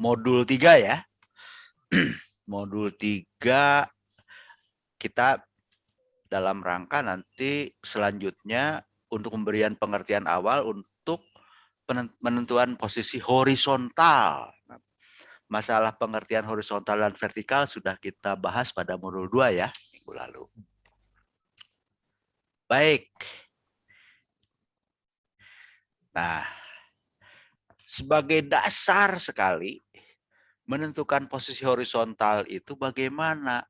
modul 3 ya. Modul 3 kita dalam rangka nanti selanjutnya untuk pemberian pengertian awal untuk penentuan posisi horizontal. Masalah pengertian horizontal dan vertikal sudah kita bahas pada modul 2 ya, minggu lalu. Baik. Nah, sebagai dasar sekali menentukan posisi horizontal itu bagaimana?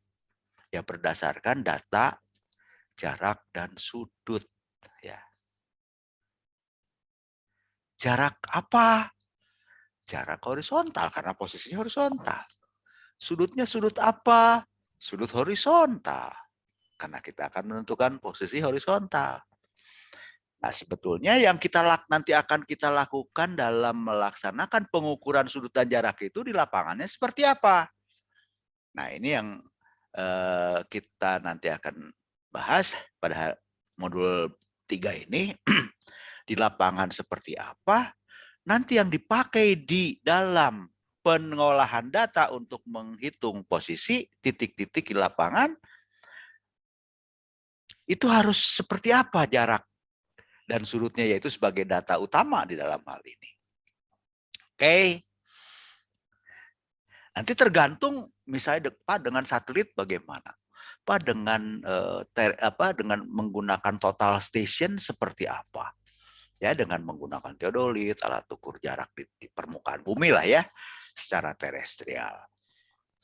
Ya berdasarkan data, jarak, dan sudut. Ya. Jarak apa? Jarak horizontal karena posisinya horizontal. Sudutnya sudut apa? Sudut horizontal. Karena kita akan menentukan posisi horizontal. Nah, sebetulnya yang nanti akan kita lakukan dalam melaksanakan pengukuran sudut dan jarak itu di lapangannya seperti apa? Nah, ini yang kita nanti akan bahas pada modul 3 ini. Di lapangan seperti apa? Nanti yang dipakai di dalam pengolahan data untuk menghitung posisi titik-titik di lapangan itu harus seperti apa jarak dan sudutnya, yaitu sebagai data utama di dalam hal ini. Oke. Nanti tergantung misalnya Pak dengan satelit bagaimana. Pak dengan menggunakan total station seperti apa. Ya, dengan menggunakan teodolit, alat ukur jarak di permukaan bumi lah ya, secara terestrial.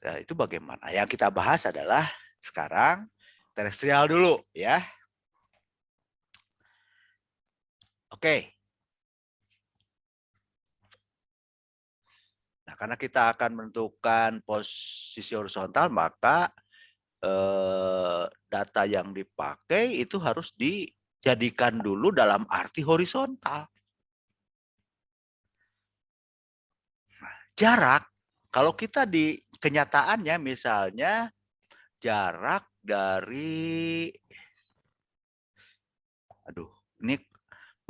Nah, itu bagaimana? Yang kita bahas adalah sekarang terestrial dulu ya. Oke. Nah, karena kita akan menentukan posisi horizontal, maka data yang dipakai itu harus dijadikan dulu dalam arti horizontal. Jarak, kalau kita di kenyataannya misalnya jarak dari, aduh, ini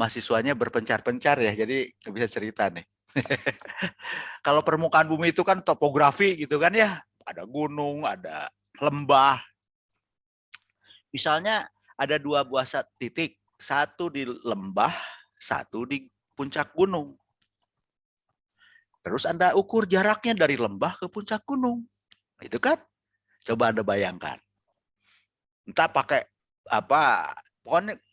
mahasiswanya berpencar-pencar ya, jadi nggak bisa cerita nih. Kalau permukaan bumi itu kan topografi gitu kan ya, ada gunung, ada lembah. Misalnya ada 2 buah titik, satu di lembah, satu di puncak gunung. Terus Anda ukur jaraknya dari lembah ke puncak gunung. Itu kan? Coba Anda bayangkan. Entah pakai apa,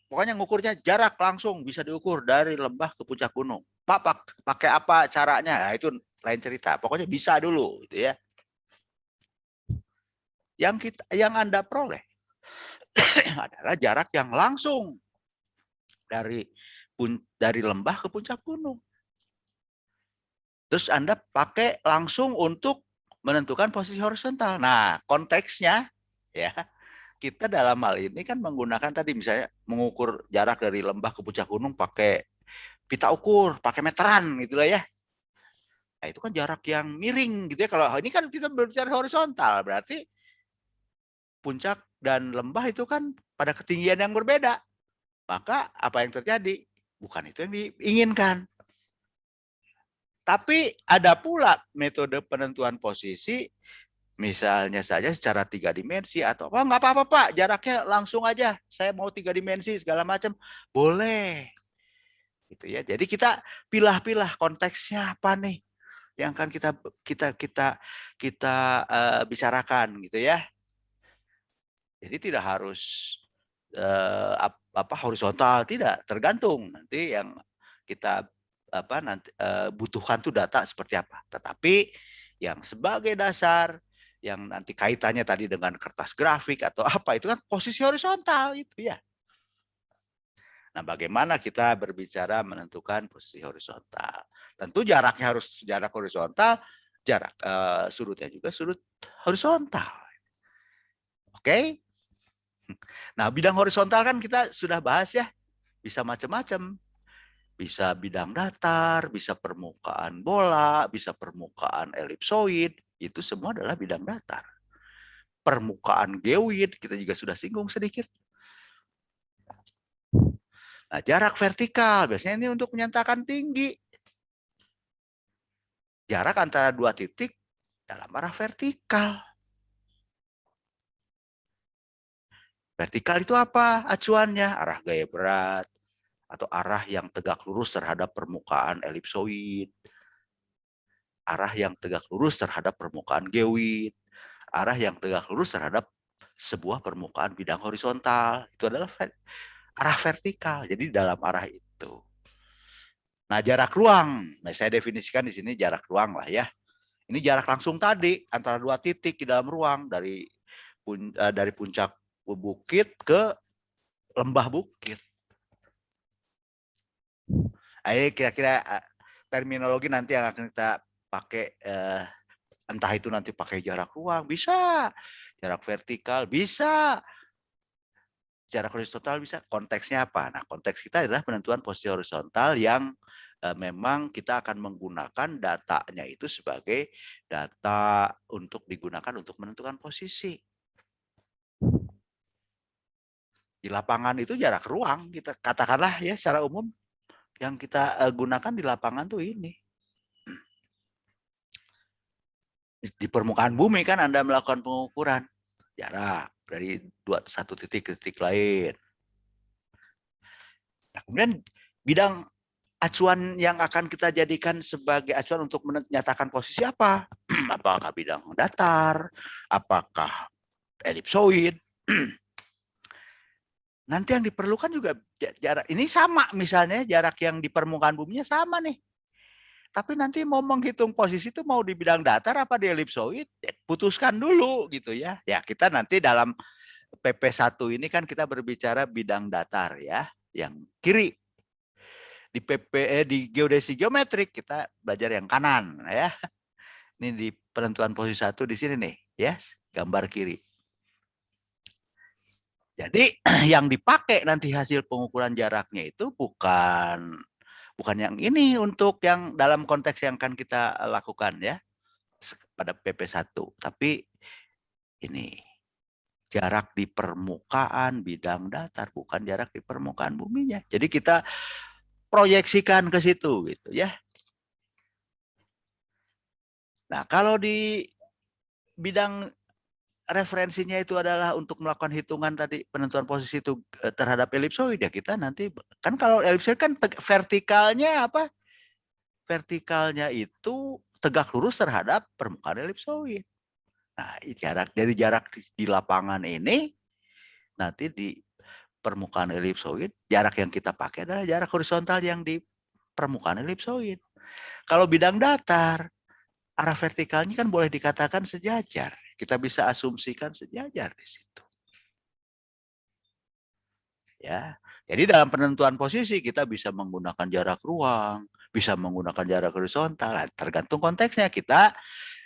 pokoknya ngukurnya jarak langsung bisa diukur dari lembah ke puncak gunung. Pak pakai apa caranya? Nah, itu lain cerita. Pokoknya bisa dulu gitu ya. Yang Anda peroleh adalah jarak yang langsung dari lembah ke puncak gunung. Terus Anda pakai langsung untuk menentukan posisi horizontal. Nah, konteksnya ya, kita dalam hal ini kan menggunakan tadi misalnya mengukur jarak dari lembah ke puncak gunung pakai pita ukur, pakai meteran gitu lah ya. Nah, itu kan jarak yang miring gitu ya. Kalau ini kan kita berbicara horizontal, berarti puncak dan lembah itu kan pada ketinggian yang berbeda. Maka apa yang terjadi? Bukan itu yang diinginkan. Tapi ada pula metode penentuan posisi, misalnya saja secara 3 dimensi atau apa, nggak apa-apa Pak, jaraknya langsung aja, saya mau 3 dimensi segala macam, boleh. Gitu ya. Jadi kita pilah-pilah konteksnya apa nih yang akan kita bicarakan gitu ya. Jadi tidak harus horizontal, tidak, tergantung nanti yang kita butuhkan tuh data seperti apa. Tetapi yang sebagai dasar yang nanti kaitannya tadi dengan kertas grafik atau apa itu kan posisi horizontal itu ya. Nah, bagaimana kita berbicara menentukan posisi horizontal? Tentu jaraknya harus jarak horizontal, jarak sudutnya juga sudut horizontal. Oke? Nah, bidang horizontal kan kita sudah bahas ya, bisa macam-macam. Bisa bidang datar, bisa permukaan bola, bisa permukaan elipsoid, itu semua adalah bidang datar. Permukaan geoid, kita juga sudah singgung sedikit. Nah, jarak vertikal, biasanya ini untuk menyatakan tinggi. jarak antara dua titik dalam arah vertikal. Vertikal itu apa acuannya? Arah gaya berat atau arah yang tegak lurus terhadap permukaan elipsoid, arah yang tegak lurus terhadap permukaan geoid, arah yang tegak lurus terhadap sebuah permukaan bidang horizontal. Itu adalah arah vertikal. Jadi dalam arah itu. Nah, jarak ruang. Nah, saya definisikan di sini jarak ruang lah ya. Ini jarak langsung tadi antara dua titik di dalam ruang dari puncak bukit ke lembah bukit. Ayo kira-kira terminologi nanti yang akan kita pakai entah itu nanti pakai jarak ruang bisa, jarak vertikal bisa, jarak horizontal bisa. Konteksnya apa? Nah, konteks kita adalah penentuan posisi horizontal yang memang kita akan menggunakan datanya itu sebagai data untuk digunakan untuk menentukan posisi. Di lapangan itu jarak ruang, kita katakanlah ya secara umum yang kita gunakan di lapangan tuh ini. Di permukaan bumi kan Anda melakukan pengukuran jarak dari satu titik ke titik lain. Nah, kemudian bidang acuan yang akan kita jadikan sebagai acuan untuk menyatakan posisi apa? Apakah bidang datar? Apakah elipsoid? Nanti yang diperlukan juga jarak. Ini sama misalnya jarak yang di permukaan buminya sama nih. Tapi nanti mau menghitung posisi itu mau di bidang datar apa di elipsoid, putuskan dulu gitu ya. Ya kita nanti dalam PP1 ini kan kita berbicara bidang datar ya, yang kiri. Di di geodesi geometrik kita belajar yang kanan ya. Ini di penentuan posisi 1 di sini nih ya, gambar kiri. Jadi yang dipakai nanti hasil pengukuran jaraknya itu bukan yang ini untuk yang dalam konteks yang akan kita lakukan ya pada PP1, tapi ini jarak di permukaan bidang datar, bukan jarak di permukaan buminya. Jadi kita proyeksikan ke situ gitu ya. Nah, kalau di bidang referensinya itu adalah untuk melakukan hitungan tadi penentuan posisi itu terhadap elipsoid ya kita nanti kan kalau elipsoid kan vertikalnya apa? Vertikalnya itu tegak lurus terhadap permukaan elipsoid. Nah, jarak di lapangan ini nanti di permukaan elipsoid, jarak yang kita pakai adalah jarak horizontal yang di permukaan elipsoid. Kalau bidang datar, arah vertikalnya kan boleh dikatakan sejajar. Kita bisa asumsikan sejajar di situ. Ya. Jadi dalam penentuan posisi kita bisa menggunakan jarak ruang, bisa menggunakan jarak horizontal, tergantung konteksnya. Kita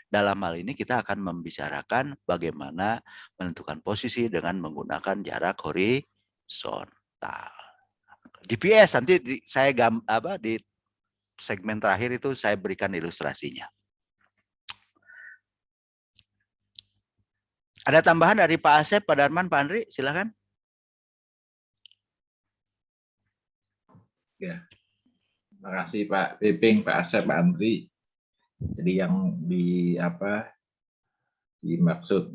dalam hal ini kita akan membicarakan bagaimana menentukan posisi dengan menggunakan jarak horizontal. GPS nanti saya di segmen terakhir itu saya berikan ilustrasinya. Ada tambahan dari Pak Asep, Pak Darman, Pak Andri, silakan. Ya, terima kasih Pak Piping, Pak Asep, Pak Andri. Jadi yang dimaksud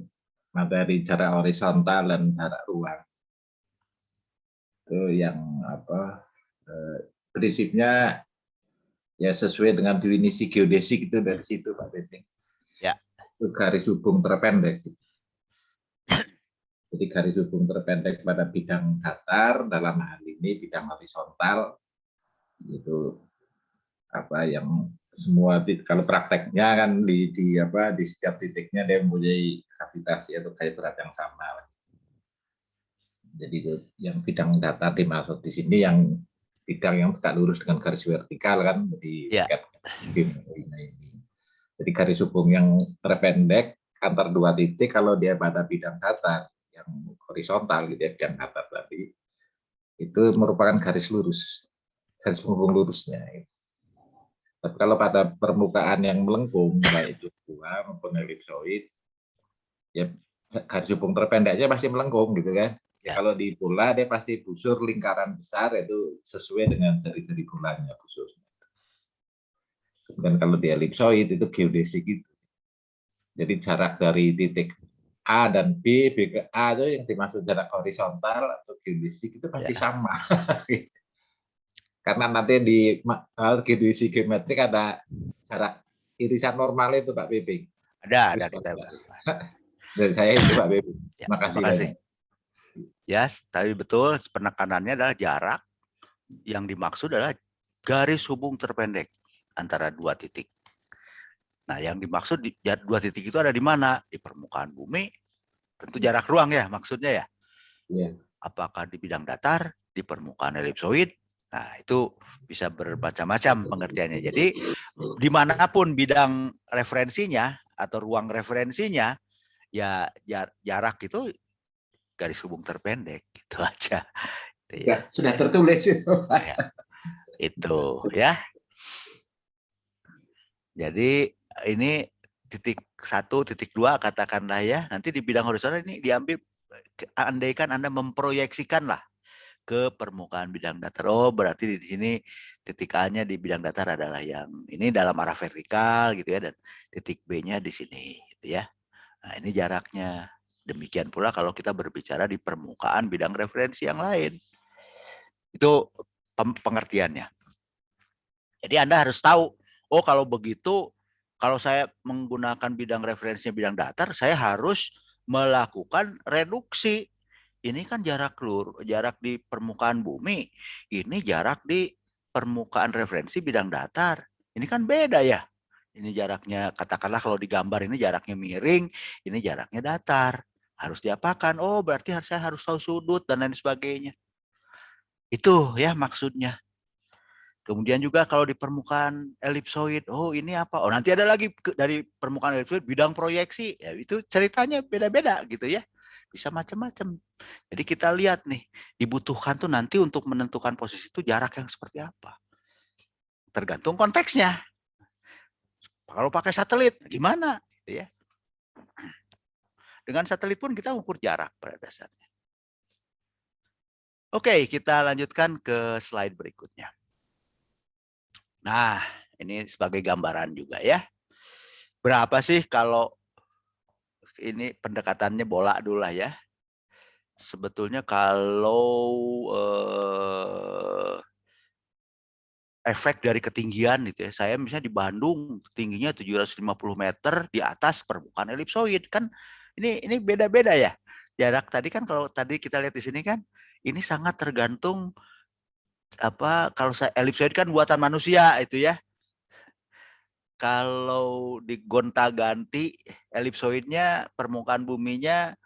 materi jarak horizontal dan jarak ruang itu yang prinsipnya ya sesuai dengan definisi geodesik itu dari situ Pak Piping. Ya. Itu garis hubung terpendek. Jadi garis hubung terpendek pada bidang datar, dalam hal ini bidang horizontal, itu yang semua kalau prakteknya kan di setiap titiknya dia mempunyai gravitasi atau gaya berat yang sama. Jadi itu yang bidang datar dimaksud di sini yang bidang yang tegak lurus dengan garis vertikal kan, jadi ini. Jadi garis hubung yang terpendek antar dua titik kalau dia pada bidang datar yang horizontal gitu ya, bidang datar tadi itu merupakan garis lurus, garis penghubung lurusnya. Tapi kalau pada permukaan yang melengkung, baik itu buah maupun elipsoid, ya garis hubung terpendeknya pasti melengkung gitu kan. Ya. Kalau di bola dia pasti busur lingkaran besar itu sesuai dengan jari-jari bolanya busur. Dan kalau di elipsoid itu geodesik itu. Jadi jarak dari titik A dan B ke A itu yang dimaksud jarak horizontal atau geodesik itu pasti Ya, sama. Karena nanti di geodesik geometrik ada jarak irisan normal itu Pak Bebing. ada Terus kita. dari saya itu Pak Bebing. Ya, Terima terima kasih kasih. banyak. Ya, tapi betul penekanannya adalah jarak. Yang dimaksud adalah garis hubung terpendek antara dua titik. Nah, yang dimaksud dua titik itu ada di mana? Di permukaan bumi. Tentu jarak ruang ya maksudnya ya. Ya. Apakah di bidang datar, di permukaan elipsoid? Nah, itu bisa bermacam-macam pengertiannya. Jadi, dimanapun bidang referensinya atau ruang referensinya, ya jarak itu garis hubung terpendek, gitu aja. Ya, Sudah tertulis itu. ya, itu ya. Jadi ini titik 1, titik 2 katakanlah ya. Nanti di bidang horizontal ini diambil, andaikan Anda memproyeksikan lah ke permukaan bidang datar. Oh, berarti di sini titik A-nya di bidang datar adalah yang ini dalam arah vertikal gitu ya, dan titik B-nya di sini gitu ya. Nah, ini jaraknya. Demikian pula kalau kita berbicara di permukaan bidang referensi yang lain. Itu pengertiannya. Jadi Anda harus tahu, oh kalau begitu, kalau saya menggunakan bidang referensinya bidang datar, saya harus melakukan reduksi. Ini kan jarak di permukaan bumi, ini jarak di permukaan referensi bidang datar. Ini kan beda ya. Ini jaraknya, katakanlah kalau digambar ini jaraknya miring, ini jaraknya datar. Harus diapakan? Oh, berarti saya harus tahu sudut dan lain sebagainya. Itu ya maksudnya. Kemudian juga kalau di permukaan elipsoid, oh ini apa? Oh nanti ada lagi dari permukaan elipsoid bidang proyeksi, ya itu ceritanya beda-beda gitu ya, bisa macam-macam. Jadi kita lihat nih, dibutuhkan tuh nanti untuk menentukan posisi itu jarak yang seperti apa, tergantung konteksnya. Kalau pakai satelit gimana? Gitu ya. Dengan satelit pun kita ukur jarak pada dasarnya. Oke, kita lanjutkan ke slide berikutnya. Nah, ini sebagai gambaran juga ya. Berapa sih kalau ini pendekatannya bola dulu lah ya. Sebetulnya kalau efek dari ketinggian gitu ya, saya misalnya di Bandung tingginya 750 meter di atas permukaan elipsoid kan, ini beda-beda ya. Jarak tadi kan kalau tadi kita lihat di sini kan, ini sangat tergantung apa, kalau saya elipsoid kan buatan manusia itu ya. Kalau digonta-ganti elipsoidnya, permukaan buminya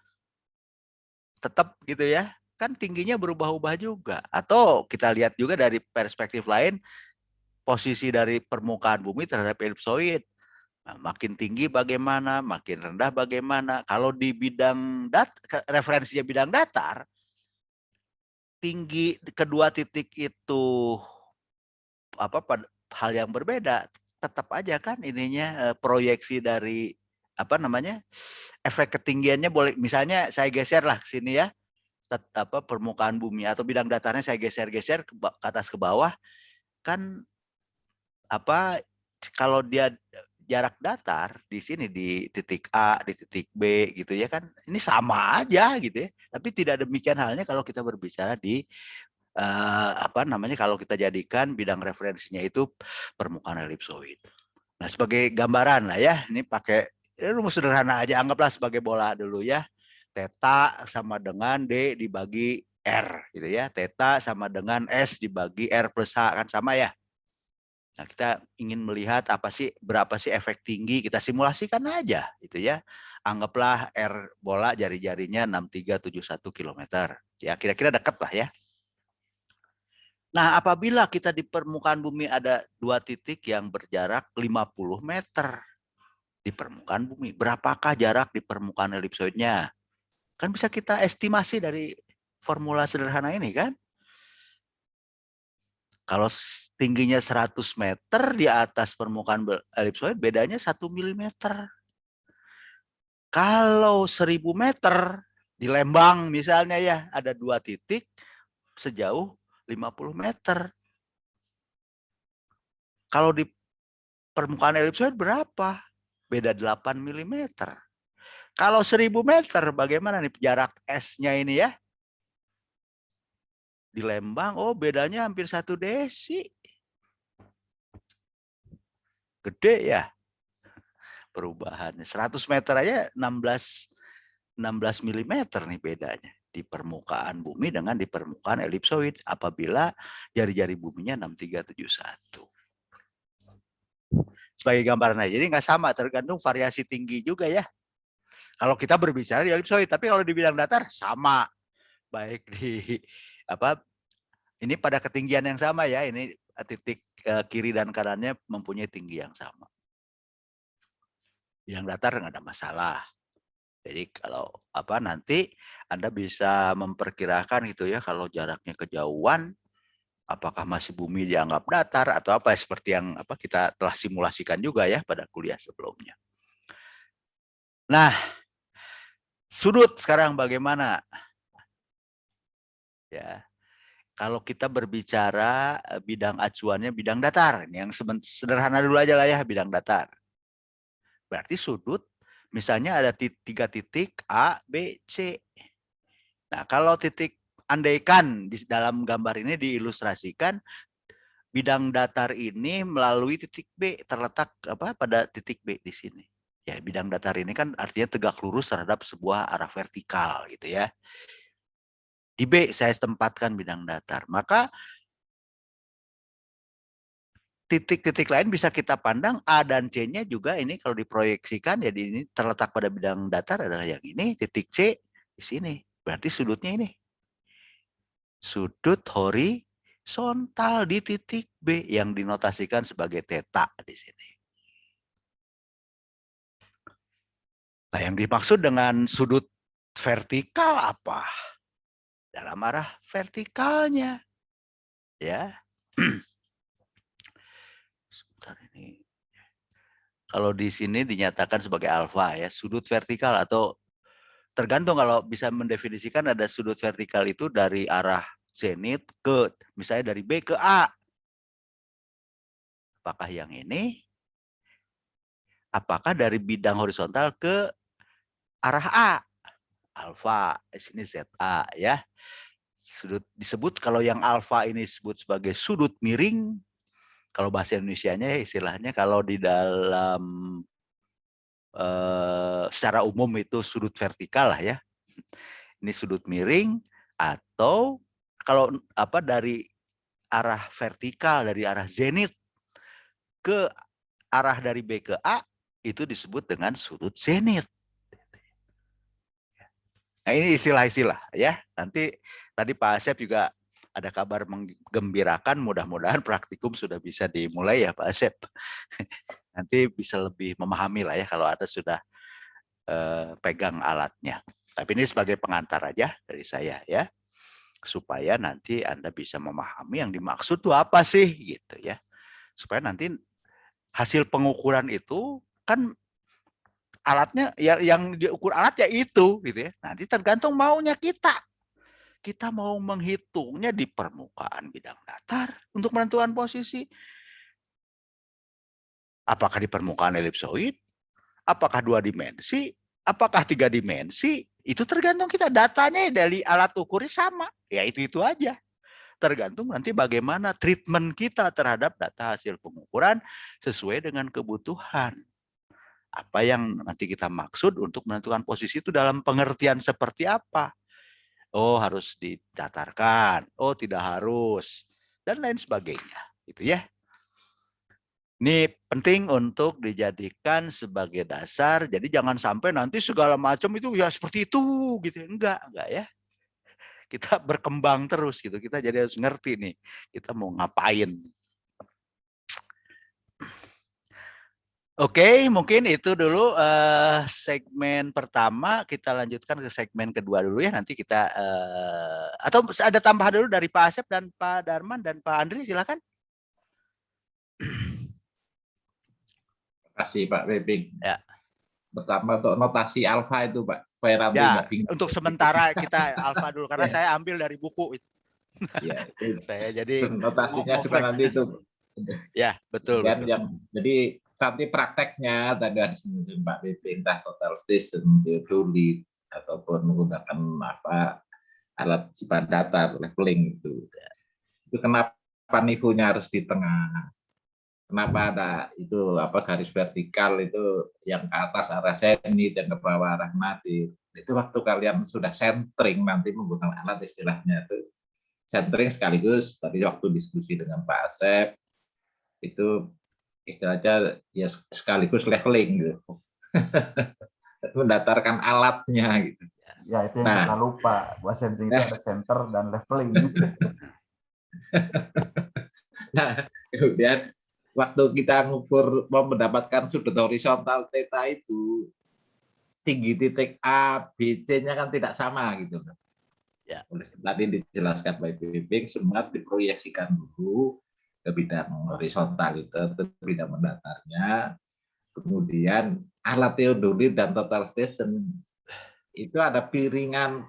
tetap gitu ya, kan tingginya berubah-ubah juga. Atau kita lihat juga dari perspektif lain, posisi dari permukaan bumi terhadap elipsoid. Nah, makin tinggi bagaimana, makin rendah bagaimana. Kalau di bidang referensinya bidang datar, tinggi kedua titik itu apa hal yang berbeda. Tetap aja kan ininya proyeksi dari apa namanya, efek ketinggiannya boleh, misalnya saya geser lah ke sini ya, apa permukaan bumi atau bidang datarnya saya geser-geser ke atas ke bawah, kan apa, kalau dia jarak datar di sini di titik A, di titik B gitu ya kan, ini sama aja gitu ya. Tapi tidak demikian halnya kalau kita berbicara di apa namanya, kalau kita jadikan bidang referensinya itu permukaan elipsoid. Nah, sebagai gambaran lah ya, ini pakai rumus sederhana aja, anggaplah sebagai bola dulu ya. Theta sama dengan D dibagi R gitu ya. Theta sama dengan S dibagi R plus H, kan sama ya. Nah, kita ingin melihat apa sih, berapa sih efek tinggi, kita simulasikan aja gitu ya. Anggaplah R bola jari-jarinya 6371 km. Ya, kira-kira dekat lah ya. Nah, apabila kita di permukaan bumi ada dua titik yang berjarak 50 meter di permukaan bumi, berapakah jarak di permukaan elipsoidnya? Kan bisa kita estimasi dari formula sederhana ini kan. Kalau tingginya 100 meter di atas permukaan elipsoid, bedanya 1 milimeter. Kalau 1000 meter di Lembang misalnya ya, ada dua titik sejauh 50 meter. Kalau di permukaan elipsoid berapa? Beda 8 mm. Kalau 1000 meter, bagaimana nih jarak S-nya ini ya? Di Lembang, oh bedanya hampir 1 desi. Gede ya perubahannya. 100 meter aja 16 mm nih bedanya di permukaan bumi dengan di permukaan elipsoid apabila jari-jari buminya 6371. Sebagai gambaran aja. Jadi nggak sama, tergantung variasi tinggi juga ya. Kalau kita berbicara di elipsoid, tapi kalau di bidang datar sama. Baik di apa ini pada ketinggian yang sama ya. Ini titik kiri dan kanannya mempunyai tinggi yang sama. Bidang datar nggak ada masalah. Jadi kalau nanti Anda bisa memperkirakan gitu ya, kalau jaraknya kejauhan, apakah masih bumi dianggap datar atau apa, seperti yang kita telah simulasikan juga ya pada kuliah sebelumnya. Nah, sudut sekarang bagaimana? Ya, kalau kita berbicara bidang acuannya bidang datar, yang sederhana dulu aja lah ya, bidang datar. Berarti sudut misalnya ada 3 titik A, B, C. Nah, kalau titik, andaikan di dalam gambar ini diilustrasikan bidang datar ini melalui titik B, terletak pada titik B di sini. Ya, bidang datar ini kan artinya tegak lurus terhadap sebuah arah vertikal gitu ya. Di B saya tempatkan bidang datar. Maka titik-titik lain bisa kita pandang A dan C-nya juga ini kalau diproyeksikan, jadi ini terletak pada bidang datar adalah yang ini, titik C di sini. Berarti sudutnya ini. Sudut horizontal di titik B yang dinotasikan sebagai theta di sini. Nah, yang dimaksud dengan sudut vertikal apa? Dalam arah vertikalnya. Ya. Sebentar ini. Kalau di sini dinyatakan sebagai alfa ya, sudut vertikal, atau tergantung kalau bisa mendefinisikan ada sudut vertikal itu dari arah zenit ke, misalnya dari B ke A. Apakah yang ini? Apakah dari bidang horizontal ke arah A? Alfa, di sini ZA ya. Sudut disebut, kalau yang alfa ini disebut sebagai sudut miring. Kalau bahasa Indonesianya istilahnya, kalau di dalam secara umum itu sudut vertikal lah ya. Ini sudut miring, atau kalau dari arah vertikal, dari arah zenit ke arah dari B ke A, itu disebut dengan sudut zenit. Nah, ini istilah-istilah ya. Nanti tadi Pak Asep juga ada kabar menggembirakan, mudah-mudahan praktikum sudah bisa dimulai ya Pak Asep. Nanti bisa lebih memahami lah ya kalau ada sudah pegang alatnya. Tapi ini sebagai pengantar aja dari saya ya, supaya nanti Anda bisa memahami yang dimaksud itu apa sih gitu ya. Supaya nanti hasil pengukuran itu kan alatnya ya, yang diukur alat ya itu gitu ya. Nanti tergantung maunya kita. Kita mau menghitungnya di permukaan bidang datar untuk menentukan posisi. Apakah di permukaan elipsoid? Apakah 2 dimensi? Apakah 3 dimensi? Itu tergantung kita. Datanya dari alat ukurnya sama. Ya itu aja. Tergantung nanti bagaimana treatment kita terhadap data hasil pengukuran sesuai dengan kebutuhan. Apa yang nanti kita maksud untuk menentukan posisi itu dalam pengertian seperti apa. Oh, harus didatarkan. Oh, tidak harus. Dan lain sebagainya. Gitu ya. Ini penting untuk dijadikan sebagai dasar. Jadi jangan sampai nanti segala macam itu ya seperti itu gitu. Enggak ya. Kita berkembang terus gitu. Kita jadi harus ngerti nih. Kita mau ngapain. Oke, mungkin itu dulu segmen pertama. Kita lanjutkan ke segmen kedua dulu ya. Nanti kita atau ada tambahan dulu dari Pak Asep dan Pak Darman dan Pak Andri, silakan. Terima kasih Pak Bebing. Ya. Pertama untuk notasi alfa itu Pak. Ya, untuk sementara kita alfa dulu karena saya ambil dari buku itu. Ya, itu saya jadi notasinya suka nanti itu. Ya, betul. Jadi nanti prakteknya tadi ada disebut Pak Bibi, entah total station, teodolit, ataupun menggunakan alat sifat datar, leveling itu. Itu kenapa nivonya harus di tengah? Kenapa ada itu garis vertikal itu yang ke atas arah zenit, yang ke bawah arah nadir. Itu waktu kalian sudah centering nanti menggunakan alat istilahnya itu centering sekaligus tadi waktu diskusi dengan Pak Asep itu istilahnya ya sekaligus leveling gitu. Mendatarkan alatnya gitu. Ya itu yang suka lupa bahwa centering itu ada center dan leveling. Nah, kemudian waktu kita ngukur mau mendapatkan sudut horizontal theta itu tinggi titik A, B, C-nya kan tidak sama gitu. Ya, tadi dijelaskan Pak Bimbing, semua diproyeksikan dulu ke bidang horizontal itu, ke bidang mendatarnya. Kemudian alat teodolit dan total station itu ada piringan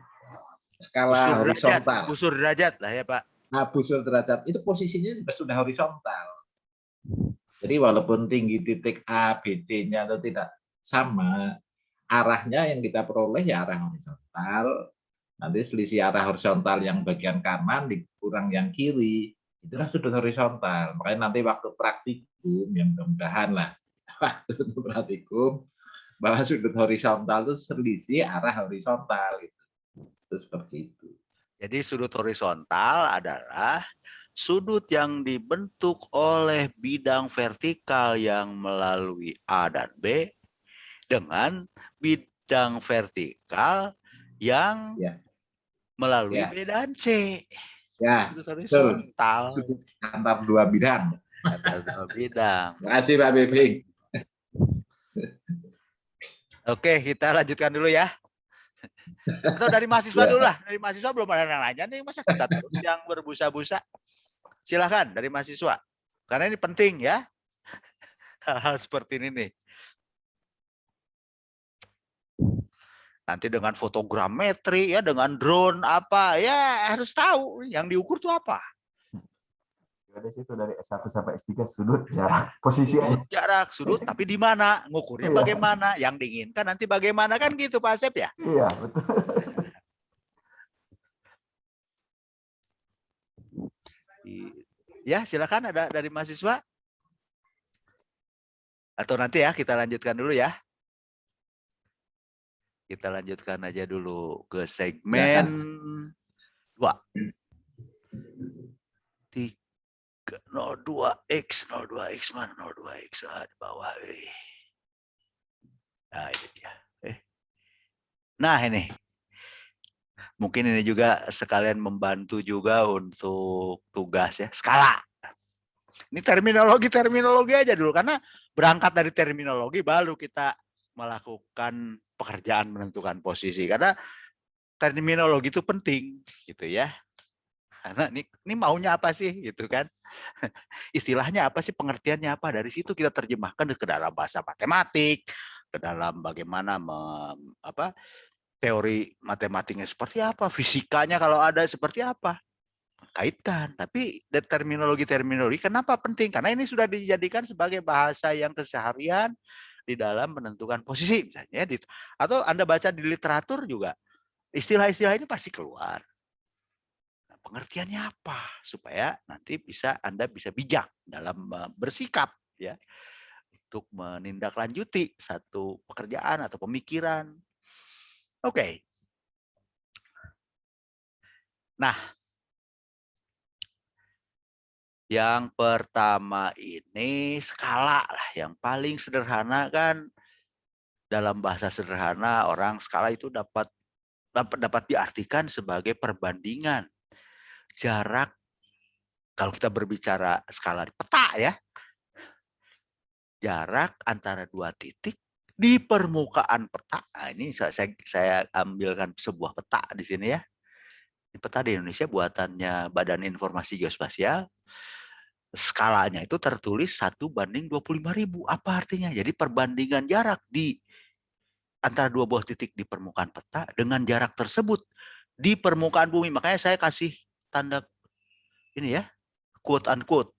skala horizontal. Busur derajat lah ya Pak. Nah, busur derajat itu posisinya juga sudah horizontal. Jadi walaupun tinggi titik A, B, C-nya itu tidak sama, arahnya yang kita peroleh ya arah horizontal. Nanti selisih arah horizontal yang bagian kanan dikurang yang kiri, itulah sudut horizontal. Makanya nanti waktu praktikum, yang mudah-mudahan lah, waktu itu praktikum, bahwa sudut horizontal itu selisih arah horizontal. Itu seperti itu. Jadi sudut horizontal adalah sudut yang dibentuk oleh bidang vertikal yang melalui A dan B dengan bidang vertikal yang melalui B dan C. Ya, sudut horizontal. Sudut antar dua bidang. Antar dua bidang. Terima kasih Pak Bimbing. Oke, kita lanjutkan dulu ya. Atau dari mahasiswa dulu lah. Dari mahasiswa belum ada yang nanya nih, masa kita terus yang berbusa-busa. Silahkan dari mahasiswa. Karena ini penting ya. Hal-hal seperti ini nih. Nanti dengan fotogrametri ya, dengan drone apa, ya harus tahu yang diukur itu apa. Dari situ dari S1 sampai S3 sudut, jarak, posisi aja. Jarak, sudut, tapi di mana? Ngukurnya bagaimana? Yang diinginkan nanti bagaimana, kan gitu Pak Asep ya? Iya, betul. Ya, silakan ada dari mahasiswa. Atau nanti ya kita lanjutkan dulu ya. Kita lanjutkan aja dulu ke segmen 2. 02X mana? 02X di bawah. Nah, ini dia. Nah, ini. Mungkin ini juga sekalian membantu juga untuk tugas ya. Skala. Ini terminologi aja dulu. Karena berangkat dari terminologi baru kita melakukan pekerjaan menentukan posisi. Karena terminologi itu penting gitu ya. Karena ini maunya apa sih gitu kan. Istilahnya apa sih, pengertiannya apa, dari situ kita terjemahkan ke dalam bahasa matematik, ke dalam bagaimana teori matematiknya seperti apa, fisikanya kalau ada seperti apa, kaitkan. Tapi terminologi kenapa penting? Karena ini sudah dijadikan sebagai bahasa yang keseharian di dalam menentukan posisi misalnya, atau Anda baca di literatur juga istilah-istilah ini pasti keluar. Pengertiannya apa supaya nanti Anda bisa bijak dalam bersikap ya untuk menindaklanjuti satu pekerjaan atau pemikiran. Oke. Nah, yang pertama ini skala lah, yang paling sederhana kan, dalam bahasa sederhana orang skala itu dapat diartikan sebagai perbandingan jarak. Kalau kita berbicara skala di peta ya, jarak antara dua titik di permukaan peta. Nah, ini saya ambilkan sebuah peta di sini ya. Ini peta di Indonesia buatannya Badan Informasi Geospasial. Skalanya itu tertulis 1:25.000. Apa artinya? Jadi perbandingan jarak di antara dua buah titik di permukaan peta dengan jarak tersebut di permukaan bumi. Makanya saya kasih tanda ini ya, quote unquote,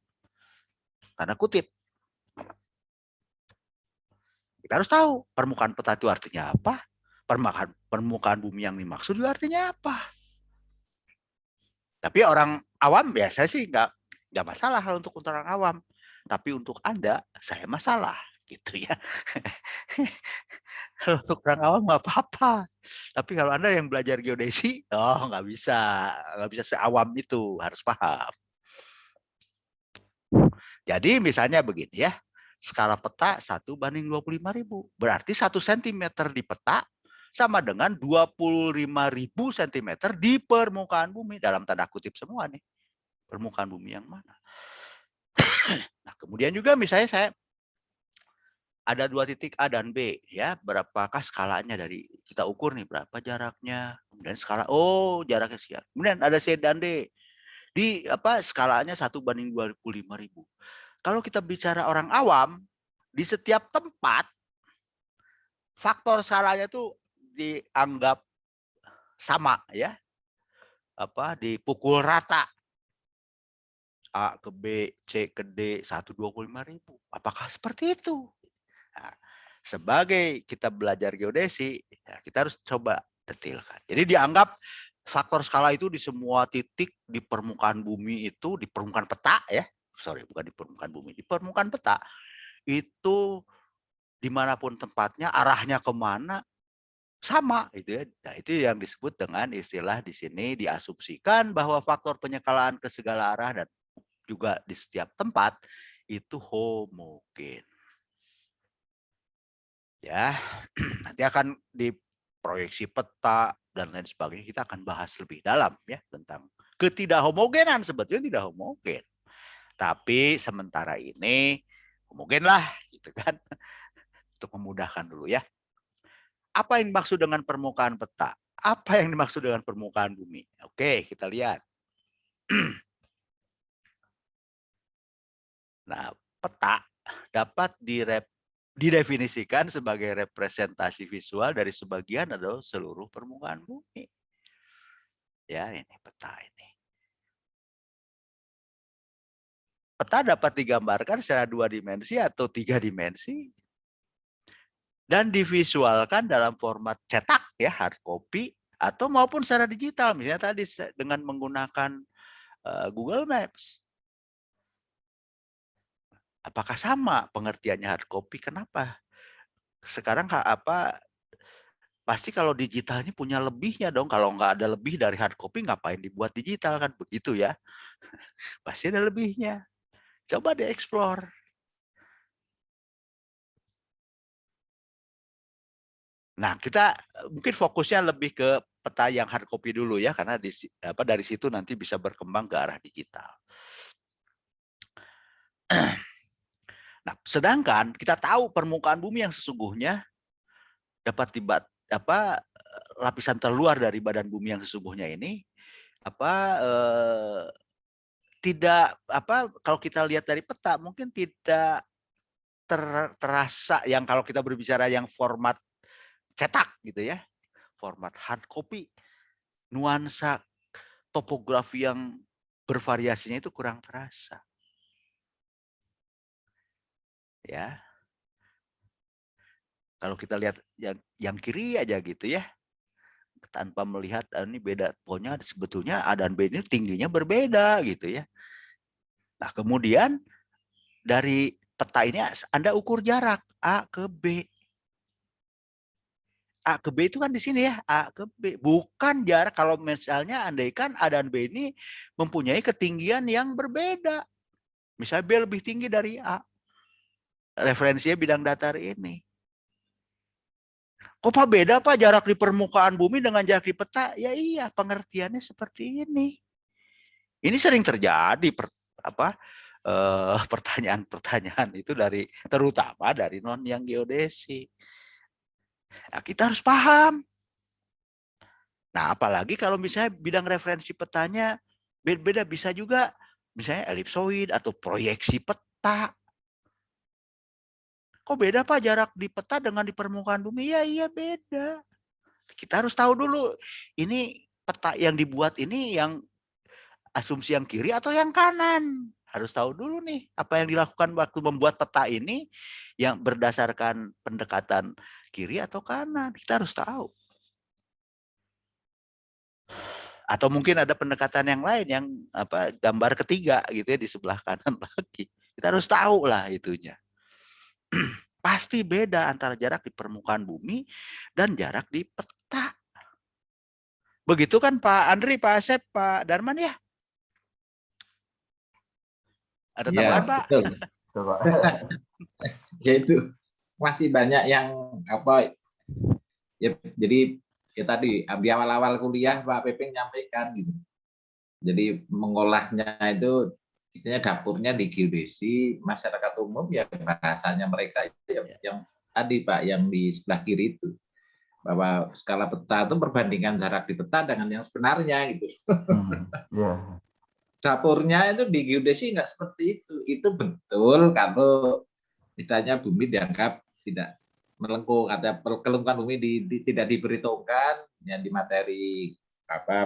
tanda kutip. Kita harus tahu permukaan peta itu artinya apa, permukaan bumi yang dimaksud itu artinya apa. Tapi orang awam biasa sih nggak masalah untuk orang awam. Tapi untuk Anda, saya masalah gitu ya. Kalau untuk orang awam nggak apa-apa. Tapi kalau Anda yang belajar geodesi, nggak bisa seawam itu, harus paham. Jadi misalnya begini ya, skala peta 1/25.000. Berarti 1 cm di peta sama dengan 25.000 cm di permukaan bumi. Dalam tanda kutip semua nih. Permukaan bumi yang mana. Nah, kemudian juga misalnya saya ada 2 titik A dan B ya, berapakah skalanya dari kita ukur nih berapa jaraknya, kemudian skala jaraknya sekian. Kemudian ada C dan D. Di skalanya 1/25.000. Kalau kita bicara orang awam, di setiap tempat faktor skalanya itu dianggap sama ya. Dipukul rata. A ke B, C ke D 1/25.000. Apakah seperti itu? Nah, sebagai kita belajar geodesi, ya kita harus coba detailkan. Jadi dianggap faktor skala itu di semua titik di permukaan bumi itu, di permukaan peta ya, bukan di permukaan bumi, di permukaan peta itu dimanapun tempatnya, arahnya kemana sama gitu ya. Nah, itu yang disebut dengan istilah di sini diasumsikan bahwa faktor penyekalaan ke segala arah dan juga di setiap tempat itu homogen. Ya, nanti akan di proyeksi peta dan lain sebagainya kita akan bahas lebih dalam ya tentang ketidakhomogenan. Sebetulnya tidak homogen. Tapi sementara ini homogen lah gitu kan. Untuk memudahkan dulu ya. Apa yang dimaksud dengan permukaan peta? Apa yang dimaksud dengan permukaan bumi? Oke, kita lihat. Nah, peta dapat didefinisikan sebagai representasi visual dari sebagian atau seluruh permukaan bumi. Ya, ini peta ini. Peta dapat digambarkan secara 2 dimensi atau 3 dimensi dan divisualkan dalam format cetak ya, hard copy atau maupun secara digital, misalnya tadi dengan menggunakan Google Maps. Apakah sama pengertiannya hard copy? Kenapa? Sekarang pasti kalau digital ini punya lebihnya dong. Kalau nggak ada lebih dari hard copy, ngapain dibuat digital kan? Begitu ya. Pasti ada lebihnya. Coba dieksplor. Nah, kita mungkin fokusnya lebih ke peta yang hard copy dulu ya, karena dari situ nanti bisa berkembang ke arah digital. Nah, sedangkan kita tahu permukaan bumi yang sesungguhnya dapat lapisan terluar dari badan bumi yang sesungguhnya ini tidak kalau kita lihat dari peta mungkin tidak terasa yang kalau kita berbicara yang format cetak gitu ya, format hard copy, nuansa topografi yang bervariasinya itu kurang terasa. Ya. Kalau kita lihat yang kiri aja gitu ya, tanpa melihat ini beda, pokoknya sebetulnya A dan B ini tingginya berbeda gitu ya. Nah, kemudian dari peta ini Anda ukur jarak A ke B. A ke B itu kan di sini ya, A ke B. Bukan jarak kalau misalnya andaikan A dan B ini mempunyai ketinggian yang berbeda. Misalnya B lebih tinggi dari A. Referensinya bidang datar ini. Kok Pak beda Pak jarak di permukaan bumi dengan jarak di peta? Ya iya, pengertiannya seperti ini. Ini sering terjadi pertanyaan-pertanyaan itu terutama dari non yang geodesi. Nah, kita harus paham. Nah, apalagi kalau misalnya bidang referensi petanya beda-beda, bisa juga misalnya elipsoid atau proyeksi peta. Kok beda Pak jarak di peta dengan di permukaan bumi? Ya iya beda. Kita harus tahu dulu ini peta yang dibuat ini yang asumsi yang kiri atau yang kanan. Harus tahu dulu nih apa yang dilakukan waktu membuat peta ini yang berdasarkan pendekatan kiri atau kanan. Kita harus tahu. Atau mungkin ada pendekatan yang lain yang gambar ketiga gitu ya di sebelah kanan lagi. Kita harus tahu lah itunya. Pasti beda antara jarak di permukaan bumi dan jarak di peta. Begitu kan Pak Andri, Pak Asep, Pak Darman ya? Ada tambahan Ya, Pak? betul. Tuh, Pak. Ya itu masih banyak yang apa ya, jadi ya tadi di awal-awal kuliah Pak Pepeng nyampaikan gitu. Jadi mengolahnya itu istilahnya dapurnya di geodesi, masyarakat umum ya bahasanya mereka yang tadi Pak yang di sebelah kiri itu, bahwa skala peta itu perbandingan jarak di peta dengan yang sebenarnya gitu. Ya. Dapurnya itu di geodesi nggak seperti itu. Itu betul kalau misalnya bumi dianggap tidak melengkung atau kelengkungan bumi tidak diperhitungkan ya di materi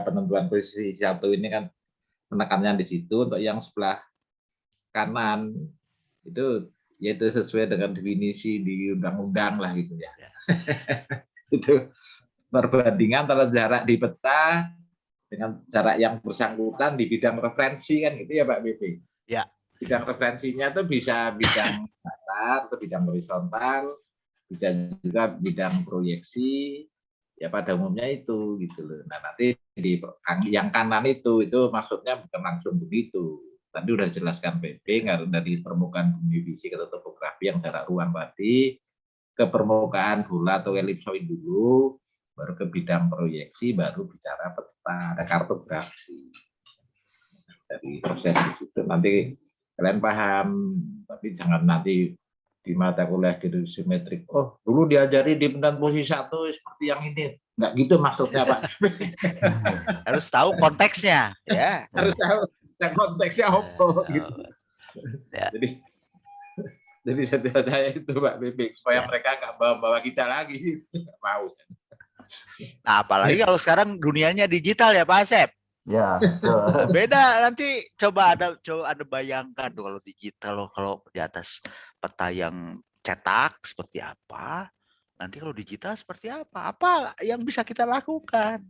penentuan posisi satu ini kan menekannya di situ. Untuk yang sebelah kanan itu yaitu sesuai dengan definisi di undang-undang lah gitu ya. Itu perbandingan antara jarak di peta dengan jarak yang bersangkutan di bidang referensi kan gitu ya Pak BP. Ya. Bidang referensinya itu bisa bidang datar atau bidang horizontal, bisa juga bidang proyeksi, ya pada umumnya itu gitu loh. Nah nanti di yang kanan itu maksudnya bukan langsung begitu. Tadi udah dijelaskan PP dari permukaan bumi fisik atau topografi yang jarak ruang tadi ke permukaan bola atau elipsoid dulu, baru ke bidang proyeksi, baru bicara peta, ada kartografi. Dari proses di situ nanti kalian paham, tapi jangan nanti di mata kuliah geometrik. Oh, dulu diajari di penentuan posisi satu seperti yang ini. Enggak gitu maksudnya, Pak. Harus tahu konteksnya, ya. Harus tahu konteksnya apa gitu. Ya. Jadi setiap saya itu Pak Bebek supaya mereka nggak bawa kita lagi. Nggak mau. Nah, apalagi kalau sekarang dunianya digital ya Pak Asep. Ya, betul. Beda nanti coba ada bayangkan tuh kalau digital loh, kalau di atas peta yang cetak seperti apa, nanti kalau digital seperti apa yang bisa kita lakukan.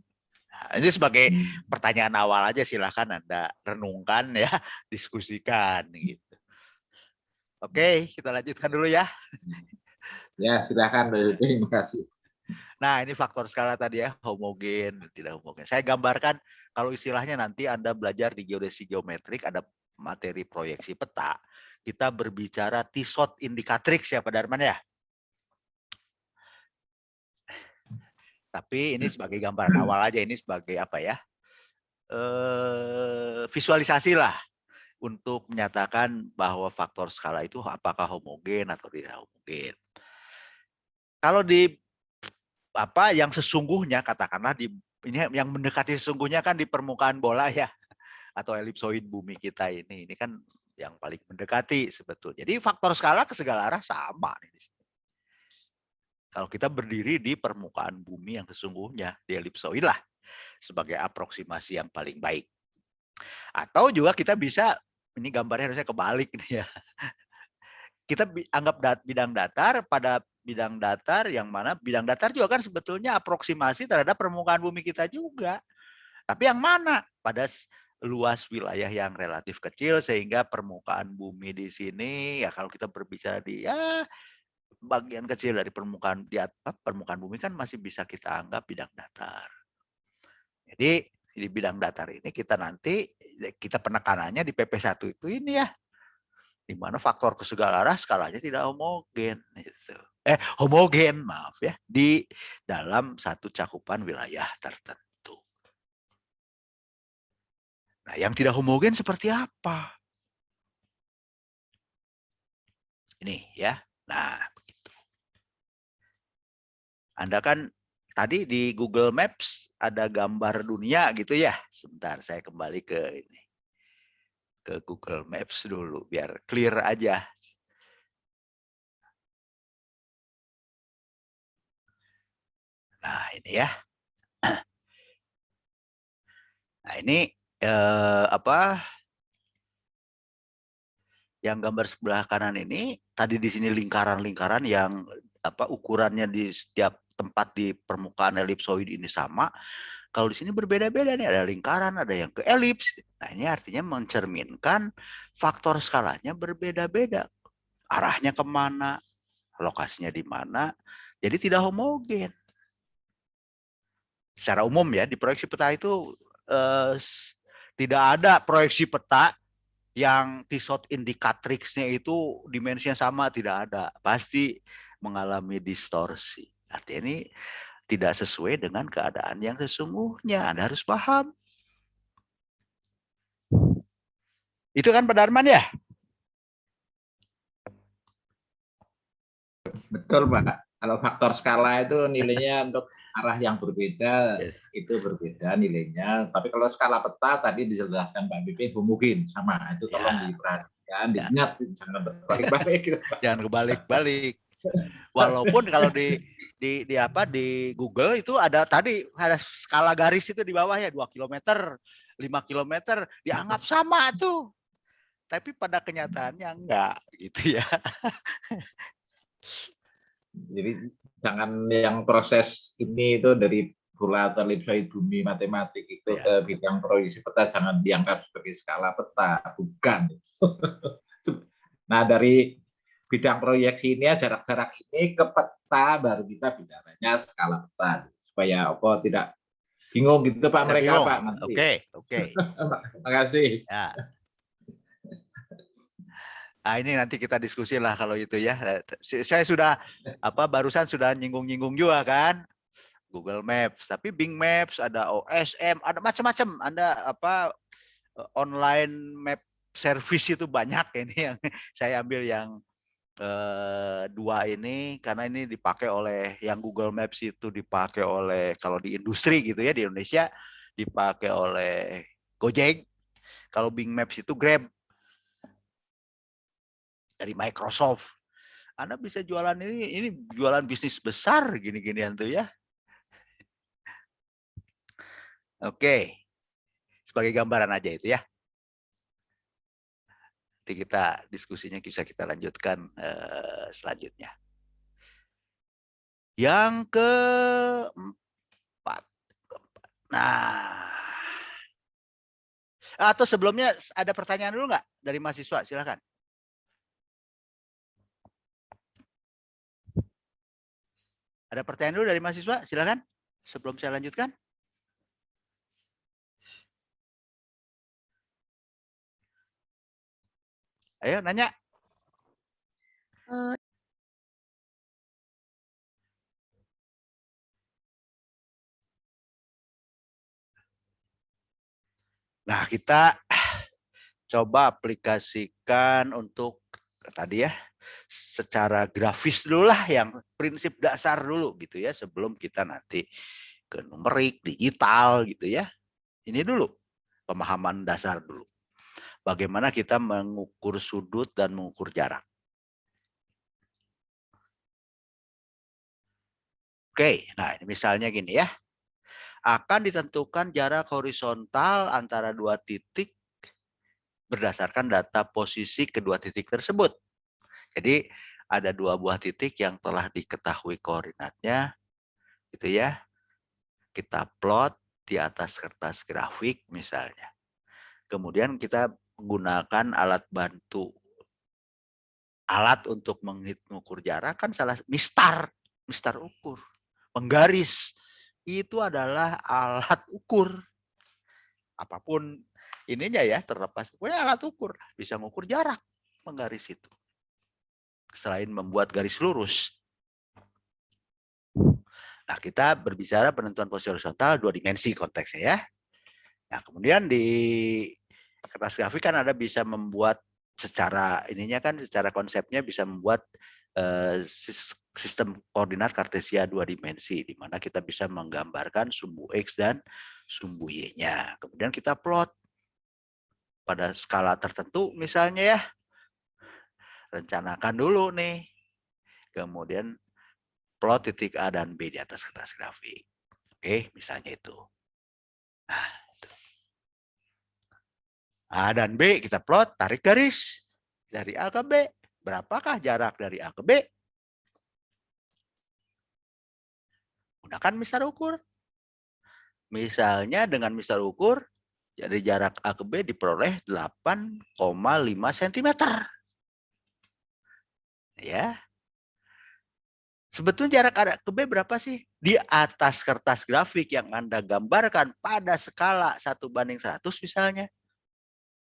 Nah, ini sebagai pertanyaan awal aja, silahkan Anda renungkan ya, diskusikan gitu. Oke, kita lanjutkan dulu ya. Ya, silakan terima kasih. Nah, ini faktor skala tadi ya, homogen, tidak homogen. Saya gambarkan kalau istilahnya nanti Anda belajar di geodesi geometrik, ada materi proyeksi peta, kita berbicara Tissot indicatrix ya Pak Darman ya. Tapi ini sebagai gambaran awal aja, ini sebagai apa ya, visualisasi lah untuk menyatakan bahwa faktor skala itu apakah homogen atau tidak homogen. Kalau di yang sesungguhnya, katakanlah ini yang mendekati sesungguhnya kan di permukaan bola ya, atau elipsoid bumi kita ini kan yang paling mendekati sebetulnya. Jadi faktor skala ke segala arah sama nih. Kalau kita berdiri di permukaan bumi yang sesungguhnya, di elipsoid lah sebagai aproksimasi yang paling baik. Atau juga kita bisa, ini gambarnya harusnya kebalik nih ya. Kita anggap bidang datar pada bidang datar, yang mana bidang datar juga kan sebetulnya aproksimasi terhadap permukaan bumi kita juga. Tapi yang mana? Pada luas wilayah yang relatif kecil sehingga permukaan bumi di sini ya kalau kita berbicara di bagian kecil dari permukaan permukaan bumi kan masih bisa kita anggap bidang datar. Jadi di bidang datar ini kita penekanannya di PP1 itu ini ya, di mana faktor ke segala arah skalanya tidak homogen gitu. Homogen, maaf ya, di dalam satu cakupan wilayah tertentu. Nah, yang tidak homogen seperti apa? Ini ya. Nah, begitu. Anda kan tadi di Google Maps ada gambar dunia gitu ya. Sebentar, saya kembali ke Google Maps dulu biar clear aja. Nah, ini ya. Nah, ini Yang gambar sebelah kanan ini tadi di sini lingkaran-lingkaran yang ukurannya di setiap tempat di permukaan elipsoid ini sama. Kalau di sini berbeda-beda nih, ada lingkaran, ada yang ke elips. Nah, ini artinya mencerminkan faktor skalanya berbeda-beda. Arahnya kemana, lokasinya di mana, jadi tidak homogen. Secara umum ya, di proyeksi peta itu tidak ada proyeksi peta yang Tissot indicatrixnya itu dimensinya sama, tidak ada. Pasti mengalami distorsi. Artinya ini tidak sesuai dengan keadaan yang sesungguhnya. Anda harus paham. Itu kan Pak Darman ya? Betul, Pak. Kalau faktor skala itu nilainya untuk arah yang berbeda itu berbeda nilainya. Tapi kalau skala peta tadi dijelaskan Pak Bibi homogen sama. Itu tolong diperhatikan, diingat jangan berbalik-balik. Jangan kebalik-balik. Walaupun kalau di Google itu ada skala garis itu di bawah ya 2 km, 5 km dianggap sama tuh. Tapi pada kenyataannya enggak gitu ya. Jadi jangan yang proses ini itu dari bola atau elipsoid bumi matematik itu ke bidang proyeksi peta jangan dianggap sebagai skala peta, bukan. Nah, dari bidang proyeksi ini jarak-jarak ini ke peta baru kita bicaranya skala peta supaya tidak bingung gitu Pak mereka Pak. Oke. Terima kasih. Ya. Nah, ini nanti kita diskusi lah kalau itu ya. Saya sudah barusan sudah nyinggung-nyinggung juga kan. Google Maps, tapi Bing Maps, ada OSM, ada macam-macam. Ada online map service itu banyak ini yang saya ambil yang dua ini karena ini dipakai oleh yang Google Maps itu dipakai oleh kalau di industri gitu ya di Indonesia dipakai oleh Gojek. Kalau Bing Maps itu Grab dari Microsoft. Anda bisa jualan ini jualan bisnis besar gini-ginian tuh ya. Oke. Sebagai gambaran aja itu ya. Nanti kita diskusinya bisa kita lanjutkan selanjutnya. Yang keempat. Nah. Atau sebelumnya ada pertanyaan dulu nggak dari mahasiswa? Silakan. Ada pertanyaan dulu dari mahasiswa? Silakan. Sebelum saya lanjutkan. Ayo nanya. Nah, kita coba aplikasikan untuk tadi ya secara grafis dulu lah yang prinsip dasar dulu gitu ya sebelum kita nanti ke numerik, digital gitu ya. Ini dulu pemahaman dasar dulu. Bagaimana kita mengukur sudut dan mengukur jarak. Oke, nah ini misalnya gini ya. Akan ditentukan jarak horizontal antara dua titik berdasarkan data posisi kedua titik tersebut. Jadi ada dua buah titik yang telah diketahui koordinatnya, gitu ya. Kita plot di atas kertas grafik misalnya. Kemudian kita gunakan alat bantu. Alat untuk mengukur jarak kan salah mistar ukur. Penggaris itu adalah alat ukur. Apapun ininya ya terlepas, pokoknya alat ukur bisa mengukur jarak penggaris itu. Selain membuat garis lurus. Nah, kita berbicara penentuan posisi horizontal 2 dimensi konteksnya ya. Nah, kemudian di kertas grafik kan ada bisa membuat secara ininya kan secara konsepnya bisa membuat sistem koordinat kartesia 2 dimensi di mana kita bisa menggambarkan sumbu X dan sumbu Y-nya. Kemudian kita plot pada skala tertentu misalnya ya. Rencanakan dulu nih. Kemudian plot titik A dan B di atas kertas grafik. Oke, misalnya itu. Nah, itu. A dan B kita plot, tarik garis. dari A ke B. Berapakah jarak dari A ke B? Gunakan mistar ukur. Misalnya dengan mistar ukur, jadi jarak A ke B diperoleh 8,5 cm. Ya. Sebetulnya jarak A ke B berapa sih? Di atas kertas grafik yang Anda gambarkan pada skala 1:100 misalnya.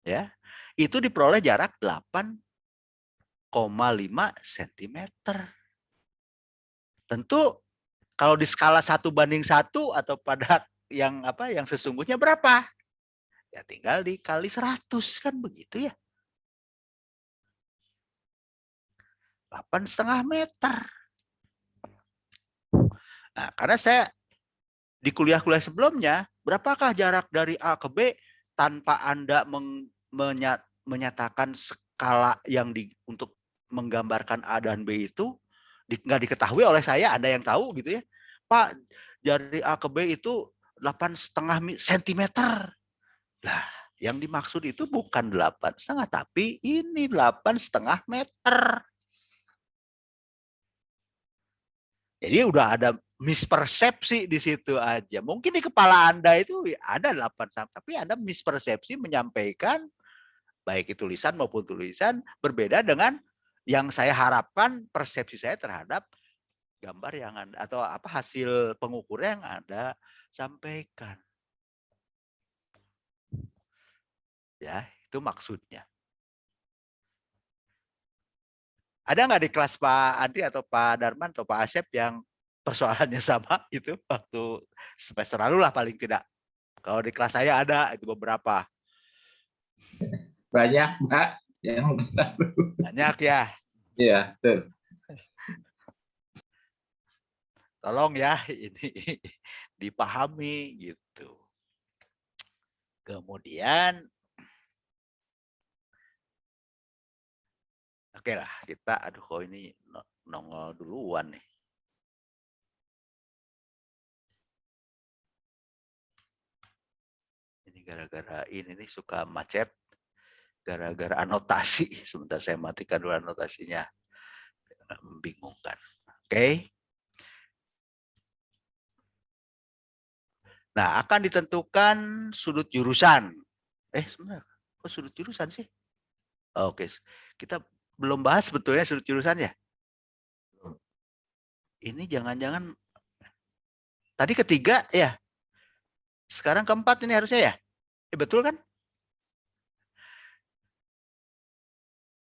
Ya. Itu diperoleh jarak 8,5 cm. Tentu kalau di skala 1:1 atau pada yang sesungguhnya berapa? Ya tinggal dikali 100 kan begitu ya. 8,5 meter. Nah, karena saya di kuliah-kuliah sebelumnya, berapakah jarak dari A ke B tanpa Anda menyatakan skala yang untuk menggambarkan A dan B itu nggak diketahui oleh saya, Anda yang tahu gitu ya. Pak, dari A ke B itu 8,5 cm. Lah, yang dimaksud itu bukan 8,5, tapi ini 8,5 meter. Jadi udah ada mispersepsi di situ aja. Mungkin di kepala Anda itu ada 8, tapi Anda mispersepsi menyampaikan baik itu tulisan maupun tulisan berbeda dengan yang saya harapkan persepsi saya terhadap gambar yang Anda atau hasil pengukuran yang Anda sampaikan. Ya, itu maksudnya. Ada nggak di kelas Pak Andri atau Pak Darman atau Pak Asep yang persoalannya sama itu waktu semester lalu lah paling tidak. Kalau di kelas saya ada itu beberapa. Banyak, Pak. Banyak ya. Iya, betul. Tolong ya ini dipahami gitu. Kemudian oke lah kita kok ini nongol duluan nih. Ini gara-gara ini nih suka macet gara-gara anotasi. Sebentar saya matikan dulu anotasinya. Membingungkan. Oke. Nah, akan ditentukan sudut jurusan. Sebentar. Kok sudut jurusan sih? Oke. Kita belum bahas sebetulnya sudut jurusan ya? Ini jangan-jangan tadi ketiga ya? Sekarang keempat ini harusnya ya? Betul kan?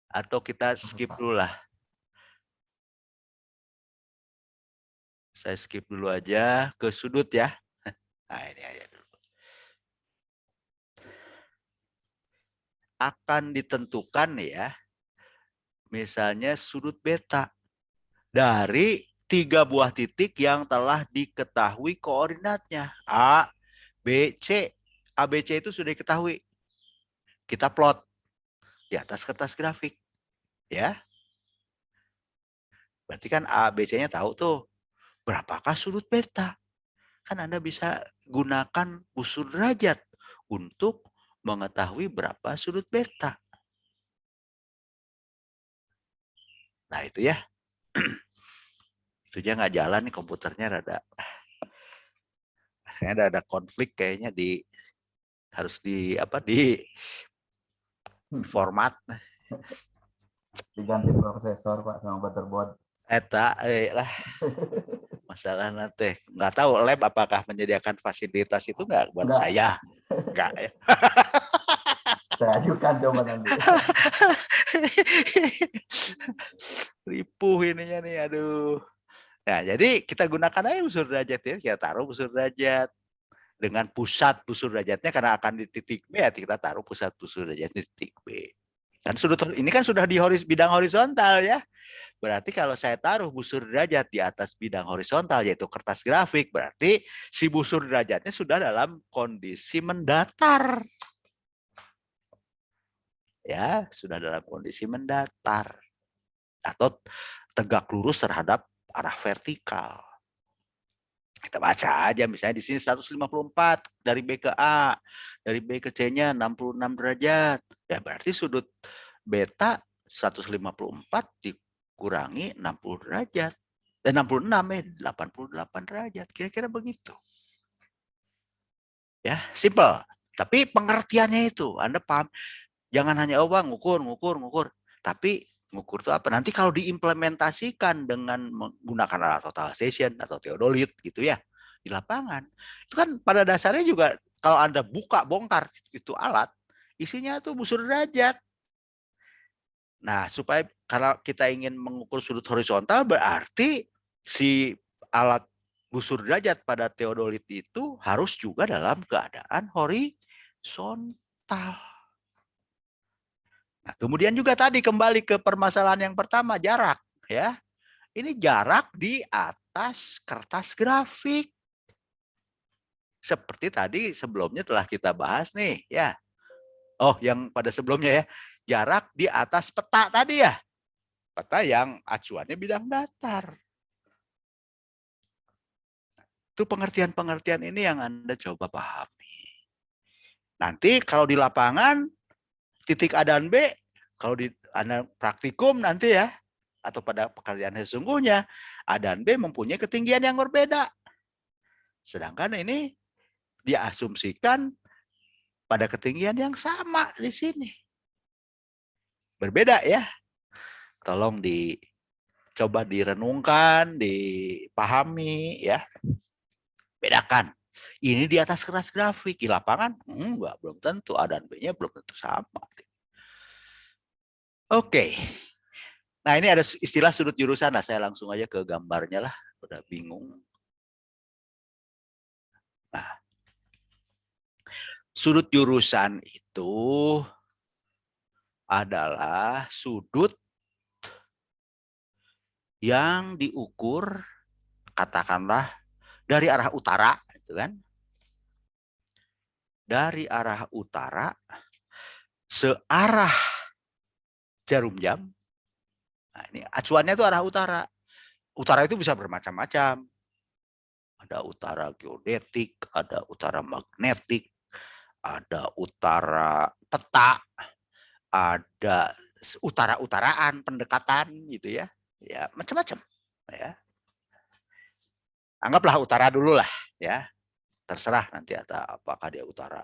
Atau kita skip dulu lah. Saya skip dulu aja ke sudut ya. Nah, ini aja dulu. Akan ditentukan ya, misalnya sudut beta dari 3 buah titik yang telah diketahui koordinatnya. A, B, C. A, B, C itu sudah diketahui. Kita plot di atas kertas grafik. Ya. Berarti kan A, B, C-nya tahu tuh. Berapakah sudut beta? Kan Anda bisa gunakan busur derajat untuk mengetahui berapa sudut beta. Nah itu ya. Itu aja nggak jalan nih komputernya kayaknya ada konflik kayaknya harus di format. Diganti prosesor Pak sama motherboard. Lah masalah nanti nggak tahu lab apakah menyediakan fasilitas itu nggak buat Enggak. saya nggak ya. Saya ajukan coba nanti. Ripuh ininya nih, aduh. Nah, jadi kita gunakan aja busur derajat ya, kita taruh busur derajat dengan pusat busur derajatnya karena akan di titik B ya kita taruh pusat busur derajat di titik B. Dan sudut ini kan sudah di bidang horizontal ya. Berarti kalau saya taruh busur derajat di atas bidang horizontal yaitu kertas grafik, berarti si busur derajatnya sudah dalam kondisi mendatar. Ya, sudah dalam kondisi mendatar atau tegak lurus terhadap arah vertikal. Kita baca aja misalnya di sini 154 dari B ke A, dari B ke C-nya 66 derajat. Ya berarti sudut beta 154 dikurangi 60 derajat. 66 88 derajat. Kira-kira begitu. Ya, simple. Tapi pengertiannya itu, Anda paham. Jangan hanya ngukur. Tapi ngukur itu apa? Nanti kalau diimplementasikan dengan menggunakan alat total station atau theodolit gitu ya, di lapangan. Itu kan pada dasarnya juga kalau Anda bongkar itu alat, isinya tuh busur derajat. Nah, supaya kalau kita ingin mengukur sudut horizontal berarti si alat busur derajat pada theodolit itu harus juga dalam keadaan horizontal. Nah, kemudian juga tadi kembali ke permasalahan yang pertama, jarak ya. Ini jarak di atas kertas grafik. Seperti tadi sebelumnya telah kita bahas nih ya. Oh, yang pada sebelumnya ya, jarak di atas peta tadi ya. Peta yang acuannya bidang datar. Itu pengertian-pengertian ini yang Anda coba pahami. Nanti kalau di lapangan, titik A dan B, kalau di Anda praktikum nanti ya, atau pada pekerjaan sesungguhnya, A dan B mempunyai ketinggian yang berbeda. Sedangkan ini diasumsikan pada ketinggian yang sama di sini. Berbeda ya. Tolong coba direnungkan, dipahami ya. Bedakan. Ini di atas kertas grafik, di lapangan enggak, belum tentu A dan B-nya belum tentu sama. Oke. Nah, ini ada istilah sudut jurusan. Nah, saya langsung aja ke gambarnya lah. Udah bingung. Nah, sudut jurusan itu adalah sudut yang diukur katakanlah dari arah utara, gitu kan? Dari arah utara searah jarum jam. Nah, ini acuannya itu arah utara. Utara itu bisa bermacam-macam. Ada utara geodetik, ada utara magnetik, ada utara peta, ada utara-utaraan, pendekatan gitu ya. Ya, macam-macam ya. Anggaplah utara dulu lah ya. Terserah nanti apakah dia utara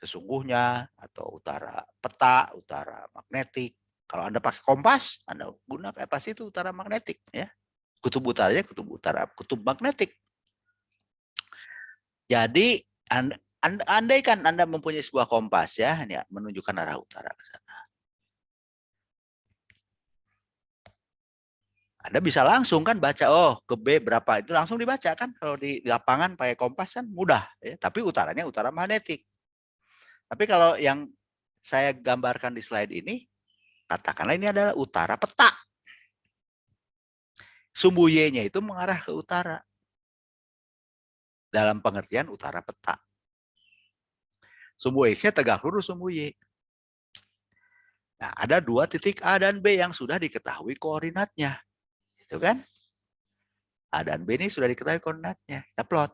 sesungguhnya atau utara peta, utara magnetik. Kalau Anda pakai kompas, Anda gunakan pasti itu utara magnetik ya. Kutub utaranya kutub utara, kutub magnetik. Jadi andaikan Anda mempunyai sebuah kompas ya, ini menunjukkan arah utara ke sana. Anda bisa langsung kan baca, oh ke B berapa, itu langsung dibaca kan. Kalau di lapangan pakai kompas kan mudah ya, tapi utaranya utara magnetik. Tapi kalau yang saya gambarkan di slide ini, katakanlah ini adalah utara peta. Sumbu Y-nya itu mengarah ke utara. Dalam pengertian utara peta. Sumbu X-nya tegak lurus sumbu Y. Nah, ada dua titik A dan B yang sudah diketahui koordinatnya. Itu kan? A dan B ini sudah diketahui koordinatnya. Kita plot.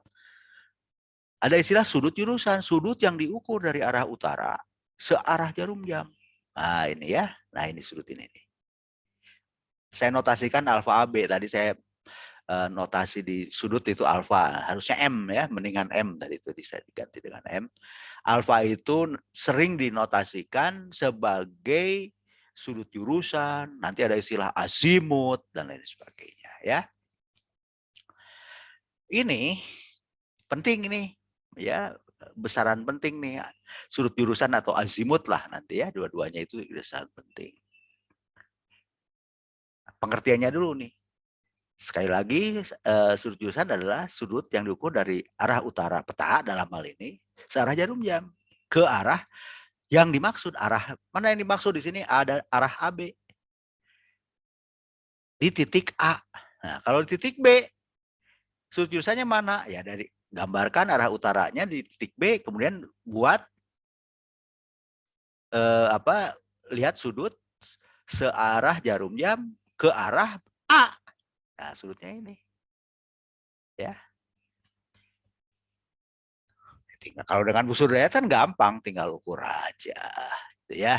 Ada istilah sudut jurusan. Sudut yang diukur dari arah utara searah jarum jam. Nah, ini ya. Nah, ini sudut ini. Saya notasikan alfa AB. Tadi saya notasi di sudut itu alfa. Harusnya M ya. Mendingan M. Tadi itu bisa diganti dengan M. Alfa itu sering dinotasikan sebagai sudut jurusan, nanti ada istilah azimut dan lain sebagainya ya. Ini penting ini ya, besaran penting nih, sudut jurusan atau azimut lah nanti ya, dua-duanya itu besaran penting. Pengertiannya dulu nih. Sekali lagi sudut jurusan adalah sudut yang diukur dari arah utara peta dalam hal ini searah jarum jam ke arah yang dimaksud. Arah mana yang dimaksud di sini? Ada arah AB di titik A. Nah, kalau di titik B sudut jurusannya mana? Ya dari gambarkan arah utaranya di titik B, kemudian buat lihat sudut searah jarum jam ke arah A. Nah, sudutnya ini. Ya. Kalau dengan busur derajat kan gampang, tinggal ukur aja, gitu ya.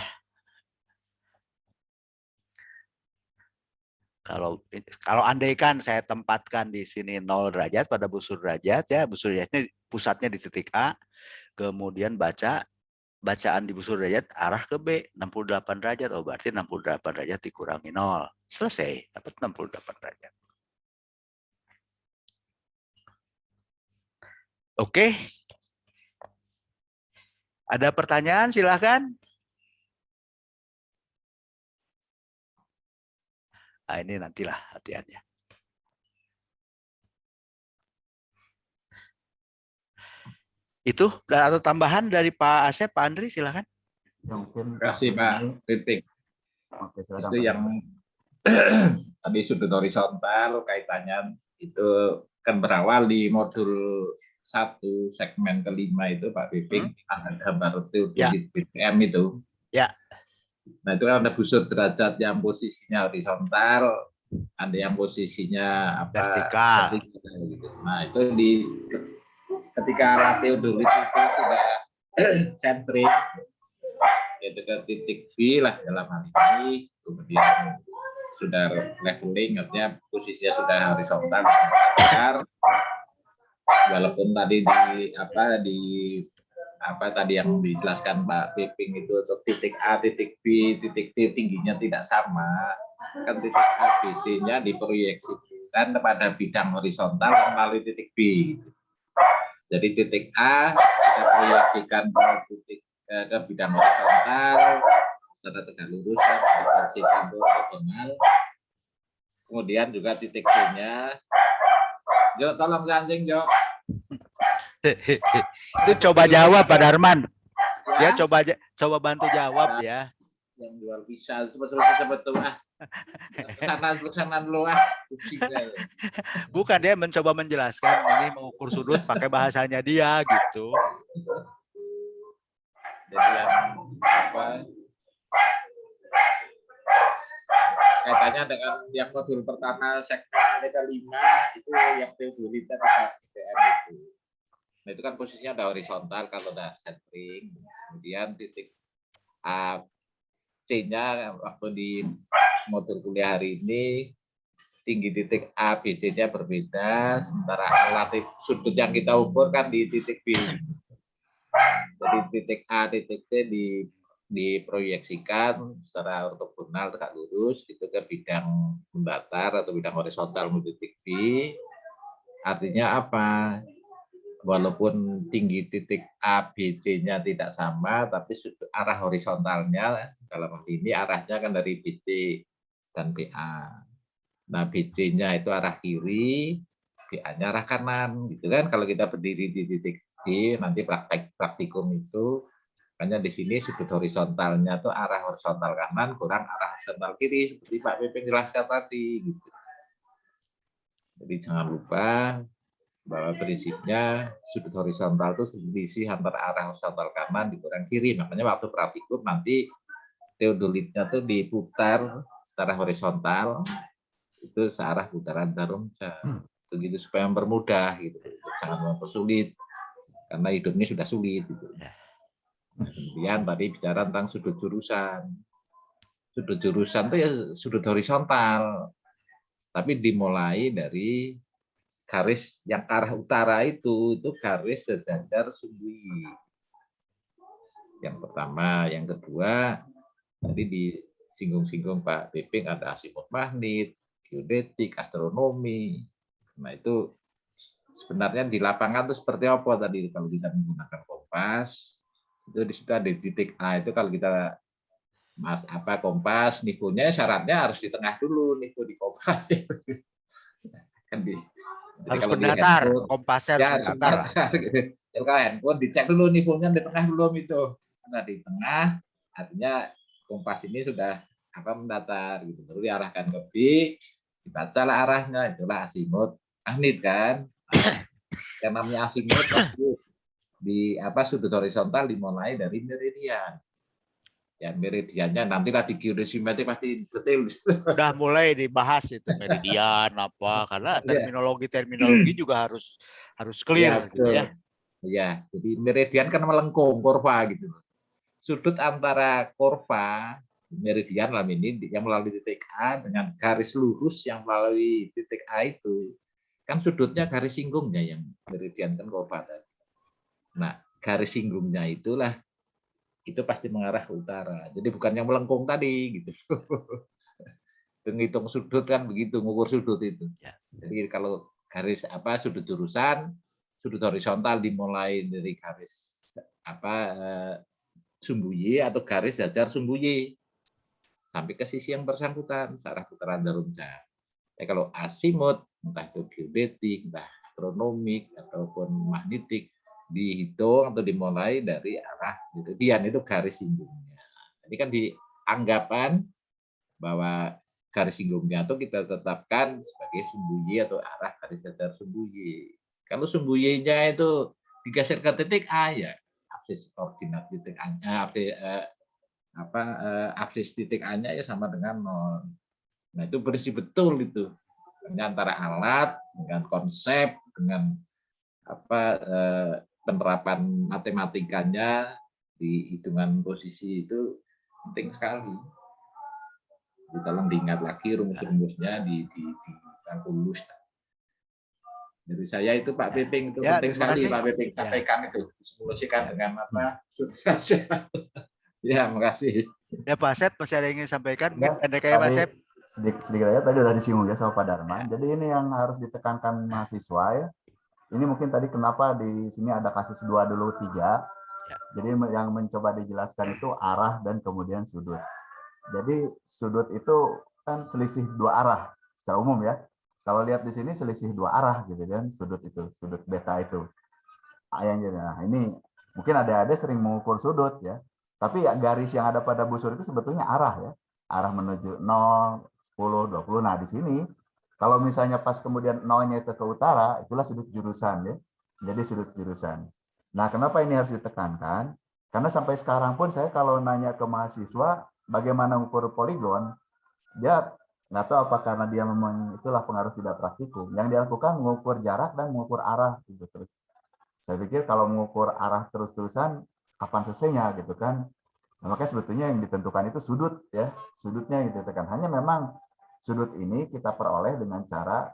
Kalau andaikan saya tempatkan di sini 0 derajat pada busur derajat ya, busur derajatnya pusatnya di titik A, kemudian bacaan di busur derajat arah ke B 68 derajat. Oh, berarti 68 derajat dikurangi 0. Selesai, dapat 68 derajat. Oke. Ada pertanyaan silahkan. Nah, ini nantilah latihannya. Itu atau tambahan dari Pak Asep, Pak Andri silahkan. Ya, mungkin Terima kasih Pak Titik. Oke, silakan, Itu Pak. yang tadi sudut horizontal kaitannya itu kan berawal di modul 1 segmen kelima itu Pak Piping, ada gambar teodolit BPM itu. Ya. Nah itu kan ada busur derajat yang posisinya horizontal, ada yang posisinya vertikal. Gitu. Nah itu ketika arah teodolit itu sudah sentrik, yaitu ke titik B lah dalam hal ini, kemudian sudah leveling, artinya posisinya sudah horizontal, walaupun tadi tadi yang dijelaskan Pak Piping itu untuk titik A, titik B, titik T tingginya tidak sama, kan titik A, B, C-nya diproyeksikan pada bidang horizontal melalui titik B. Jadi titik A kita proyeksikan ke bidang horizontal secara tegak lurus dan diproyeksikan ke ortogonal. Kemudian juga titik B-nya, Jo tolong anjing Jo. Itu coba jawab Pak Darman. Ya coba bantu jawab ya. Yang luar bisa sebetulnya kesana dulu Bukan, dia mencoba menjelaskan ini mengukur sudut pakai bahasanya dia gitu. Jadi kaitannya dengan yang modul pertama segmen kelima itu yang teodolit dan BPM itu. Nah itu kan posisinya ada horizontal kalau ada centering, kemudian titik A, C-nya waktu di modul kuliah hari ini tinggi titik A, B, C-nya berbeda, sementara relatif sudut yang kita ukur kan di titik B. Jadi titik A, titik C diproyeksikan secara ortogonal tegak lurus itu ke bidang mendatar atau bidang horizontal menuju titik B. Artinya apa? Walaupun tinggi titik A, B, C-nya tidak sama, tapi arah horizontalnya dalam hal ini arahnya kan dari BC dan BA. Nah, BC-nya itu arah kiri, BA-nya arah kanan, gitu kan? Kalau kita berdiri di titik B, nanti praktikum itu, hanya di sini sudut horizontalnya itu arah horizontal kanan kurang arah horizontal kiri, seperti Pak Piping jelaskan tadi. Gitu. Jadi jangan lupa bahwa prinsipnya sudut horizontal itu selisih antara arah horizontal kanan dikurang kiri. Makanya waktu praktikum nanti teodolitnya itu diputar secara horizontal itu searah putaran jarum jam. Begitu supaya mempermudah gitu. Sangat mempersulit karena hidup ini sudah sulit gitu. Nah, kemudian tadi bicara tentang sudut jurusan. Sudut jurusan itu ya sudut horizontal. Tapi dimulai dari garis yang ke arah utara itu garis sejajar sundui. Yang pertama, yang kedua, tadi disinggung-singgung Pak Piping ada asimut magnet, geodetik, astronomi. Nah itu sebenarnya di lapangan itu seperti apa tadi kalau kita menggunakan kompas itu di situ ada titik A itu kalau kita kompas nipunya syaratnya harus di tengah dulu nipu di kompas kan harus mendatar, kompasnya harus mendatar. Ya, kalau handphone dicek dulu nipunya di tengah belum itu. Nah di tengah artinya kompas ini sudah mendatar gitu. Baru diarahkan ke B, dibacalah arahnya, itulah asimut magnet kan. Yang namanya asimut pasti di sudut horizontal dimulai dari meridian. Yang meridiannya nantilah di geodesimetri pasti detail. Udah mulai dibahas itu meridian apa karena terminologi juga harus clear ya, gitu ya. Ya, jadi meridian kan melengkung kurva gitu. Sudut antara kurva meridian dalam ini yang melalui titik A dengan garis lurus yang melalui titik A itu kan sudutnya garis singgungnya yang meridian kan kopa tadi. Nah, garis singgungnya itulah itu pasti mengarah ke utara. Jadi bukan yang melengkung tadi gitu. Menghitung sudut kan begitu, mengukur sudut itu. Ya. Jadi kalau garis sudut jurusan, sudut horizontal dimulai dari garis sumbu Y atau garis jajar sumbu Y sampai ke sisi yang bersangkutan, searah putaran jarum jam. Kalau asimut, entah itu geodetik, entah astronomik ataupun magnetik, dihitung atau dimulai dari arah meridian itu garis singgungnya. Jadi kan dianggapan bahwa garis singgungnya itu kita tetapkan sebagai sumbu Y atau arah garis datar sumbu Y. Kalau sumbu Y-nya itu digeser ke titik A ya, absis ordinat titik A-nya, absis titik A-nya ya sama dengan 0. Nah, itu bersih betul itu. Antara alat dengan konsep dengan penerapan matematikanya di hitungan posisi itu penting sekali. Tolong diingat lagi rumus-rumusnya di kalkulus. Dari saya itu Pak Piping itu penting sekali Pak Piping sampaikan itu disimulasikan dengan ya, makasih. Ya Pak Asep masih ada yang ingin sampaikan? Ya, Pendek aja Pak Asep. Sedikit aja tadi udah disinggung ya sama Pak Darman. Jadi ini yang harus ditekankan mahasiswa ya. Ini mungkin tadi kenapa di sini ada kasus 2 dulu 3. Jadi yang mencoba dijelaskan itu arah dan kemudian sudut. Jadi sudut itu kan selisih 2 arah secara umum ya. Kalau lihat di sini selisih 2 arah gitu kan, sudut itu, sudut beta itu. Nah, ini mungkin ada sering mengukur sudut ya. Tapi garis yang ada pada busur itu sebetulnya arah ya. Arah menuju 0, 10, 20. Nah, di sini kalau misalnya pas kemudian 0-nya itu ke utara, itulah sudut jurusan ya. Jadi sudut jurusan. Nah, kenapa ini harus ditekankan? Karena sampai sekarang pun saya kalau nanya ke mahasiswa bagaimana mengukur poligon, dia nggak tahu apa karena dia memang itulah pengaruh tidak praktikum. Yang dilakukan mengukur jarak dan mengukur arah gitu terus. Saya pikir kalau mengukur arah terus-terusan kapan selesainya gitu kan. Nah, makanya sebetulnya yang ditentukan itu sudut ya, sudutnya gitu kan. Hanya memang sudut ini kita peroleh dengan cara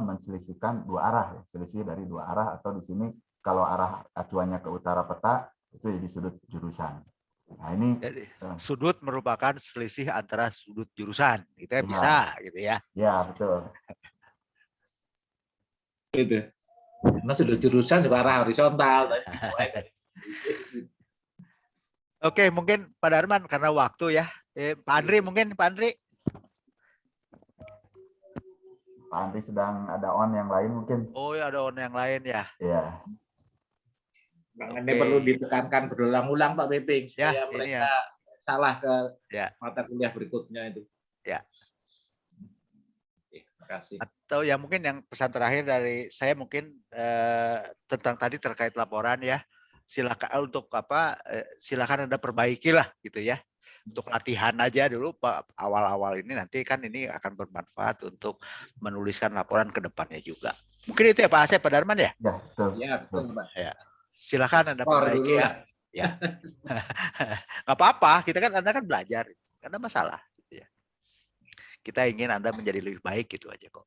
menselisihkan 2 arah ya. Selisih dari 2 arah atau di sini kalau arah acuannya ke utara peta itu jadi sudut jurusan. Nah, ini jadi, sudut merupakan selisih antara sudut jurusan. Gitu ya, bisa gitu ya. Ya, betul. Itu. Karena sudut jurusan juga arah horizontal. Oke, mungkin Pak Darman karena waktu ya. Pak Andri mungkin, Pak Andri. Pak Andri sedang ada on yang lain mungkin. Oh ya, ada on yang lain ya. Iya. Ini perlu ditekankan berulang-ulang Pak Piping supaya mereka salah ke mata kuliah berikutnya itu. Ya. Terima kasih. Atau ya mungkin yang pesan terakhir dari saya mungkin tentang tadi terkait laporan ya. Silakan untuk silakan Anda perbaikilah gitu ya. Untuk latihan aja dulu awal-awal ini, nanti kan ini akan bermanfaat untuk menuliskan laporan ke depannya juga. Mungkin itu ya Pak Asep, Pak Darman ya? Ya, betul. Ya, betul Pak. Ya. Silakan Anda perbaiki ya. Ya. Nggak apa-apa, Anda kan belajar. Nggak ada masalah. Gitu ya. Kita ingin Anda menjadi lebih baik gitu aja kok.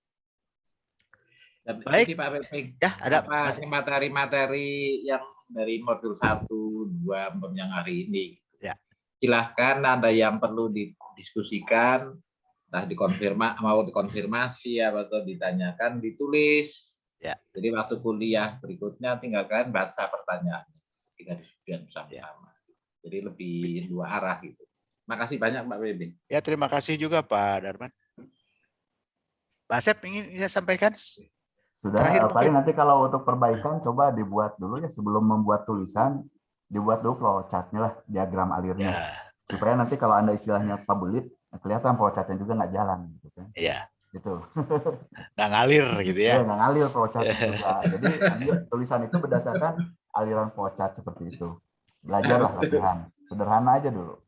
Dan baik. Ini Pak Piping. Ya, ada materi-materi yang dari modul 1, 2 yang hari ini. Ya. Silahkan ada yang perlu didiskusikan, entah mau dikonfirmasi atau ditanyakan, ditulis. Ya. Jadi waktu kuliah berikutnya tinggal kalian baca pertanyaannya. Kita diskusikan bersama-sama. Jadi lebih 2 arah gitu. Makasih banyak Pak Piping. Ya, terima kasih juga Pak Darman. Pak Asep ingin saya sampaikan? Sudah, paling nanti kalau untuk perbaikan coba dibuat dulu ya sebelum membuat tulisan, dibuat dulu flowchart-nya lah, diagram alirnya. Ya. Supaya nanti kalau Anda istilahnya pabelit, kelihatan flowchart-nya juga nggak jalan gitu kan. Iya. Gitu. Nggak ngalir gitu ya. Nggak ngalir flowchart juga. Jadi tulisan itu berdasarkan aliran flowchart seperti itu. Belajarlah latihan. Sederhana aja dulu.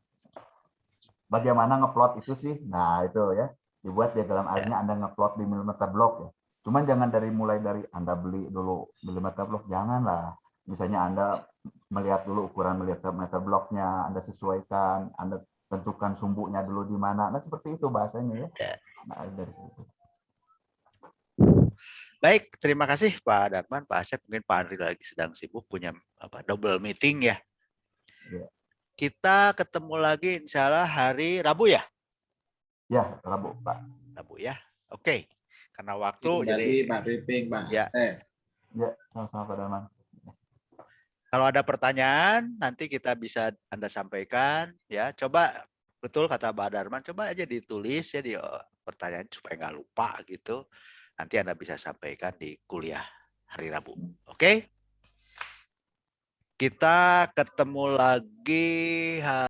Bagaimana ngeplot itu sih? Nah itu ya. Dibuat diagram alirnya Anda ngeplot di milimeter blok ya. Cuman jangan mulai dari Anda beli dulu milimeter blok. Janganlah. Misalnya Anda melihat dulu ukuran milimeter bloknya, Anda sesuaikan, Anda tentukan sumbunya dulu di mana. Nah, seperti itu bahasanya ya. Ya. Nah, dari situ. Baik, terima kasih Pak Darman, Pak Asep. Mungkin Pak Andri lagi sedang sibuk punya double meeting ya. Ya. Kita ketemu lagi insya Allah hari Rabu ya. Ya, Rabu, Pak. Rabu ya. Oke. Karena waktu Itu jadi tadi Pak Piping, Pak ya. Ya, sama-sama Pak Darman. Kalau ada pertanyaan nanti kita bisa Anda sampaikan ya. Coba betul kata Pak Darman, coba aja ditulis ya di pertanyaan supaya nggak lupa gitu. Nanti Anda bisa sampaikan di kuliah hari Rabu. Oke? Kita ketemu lagi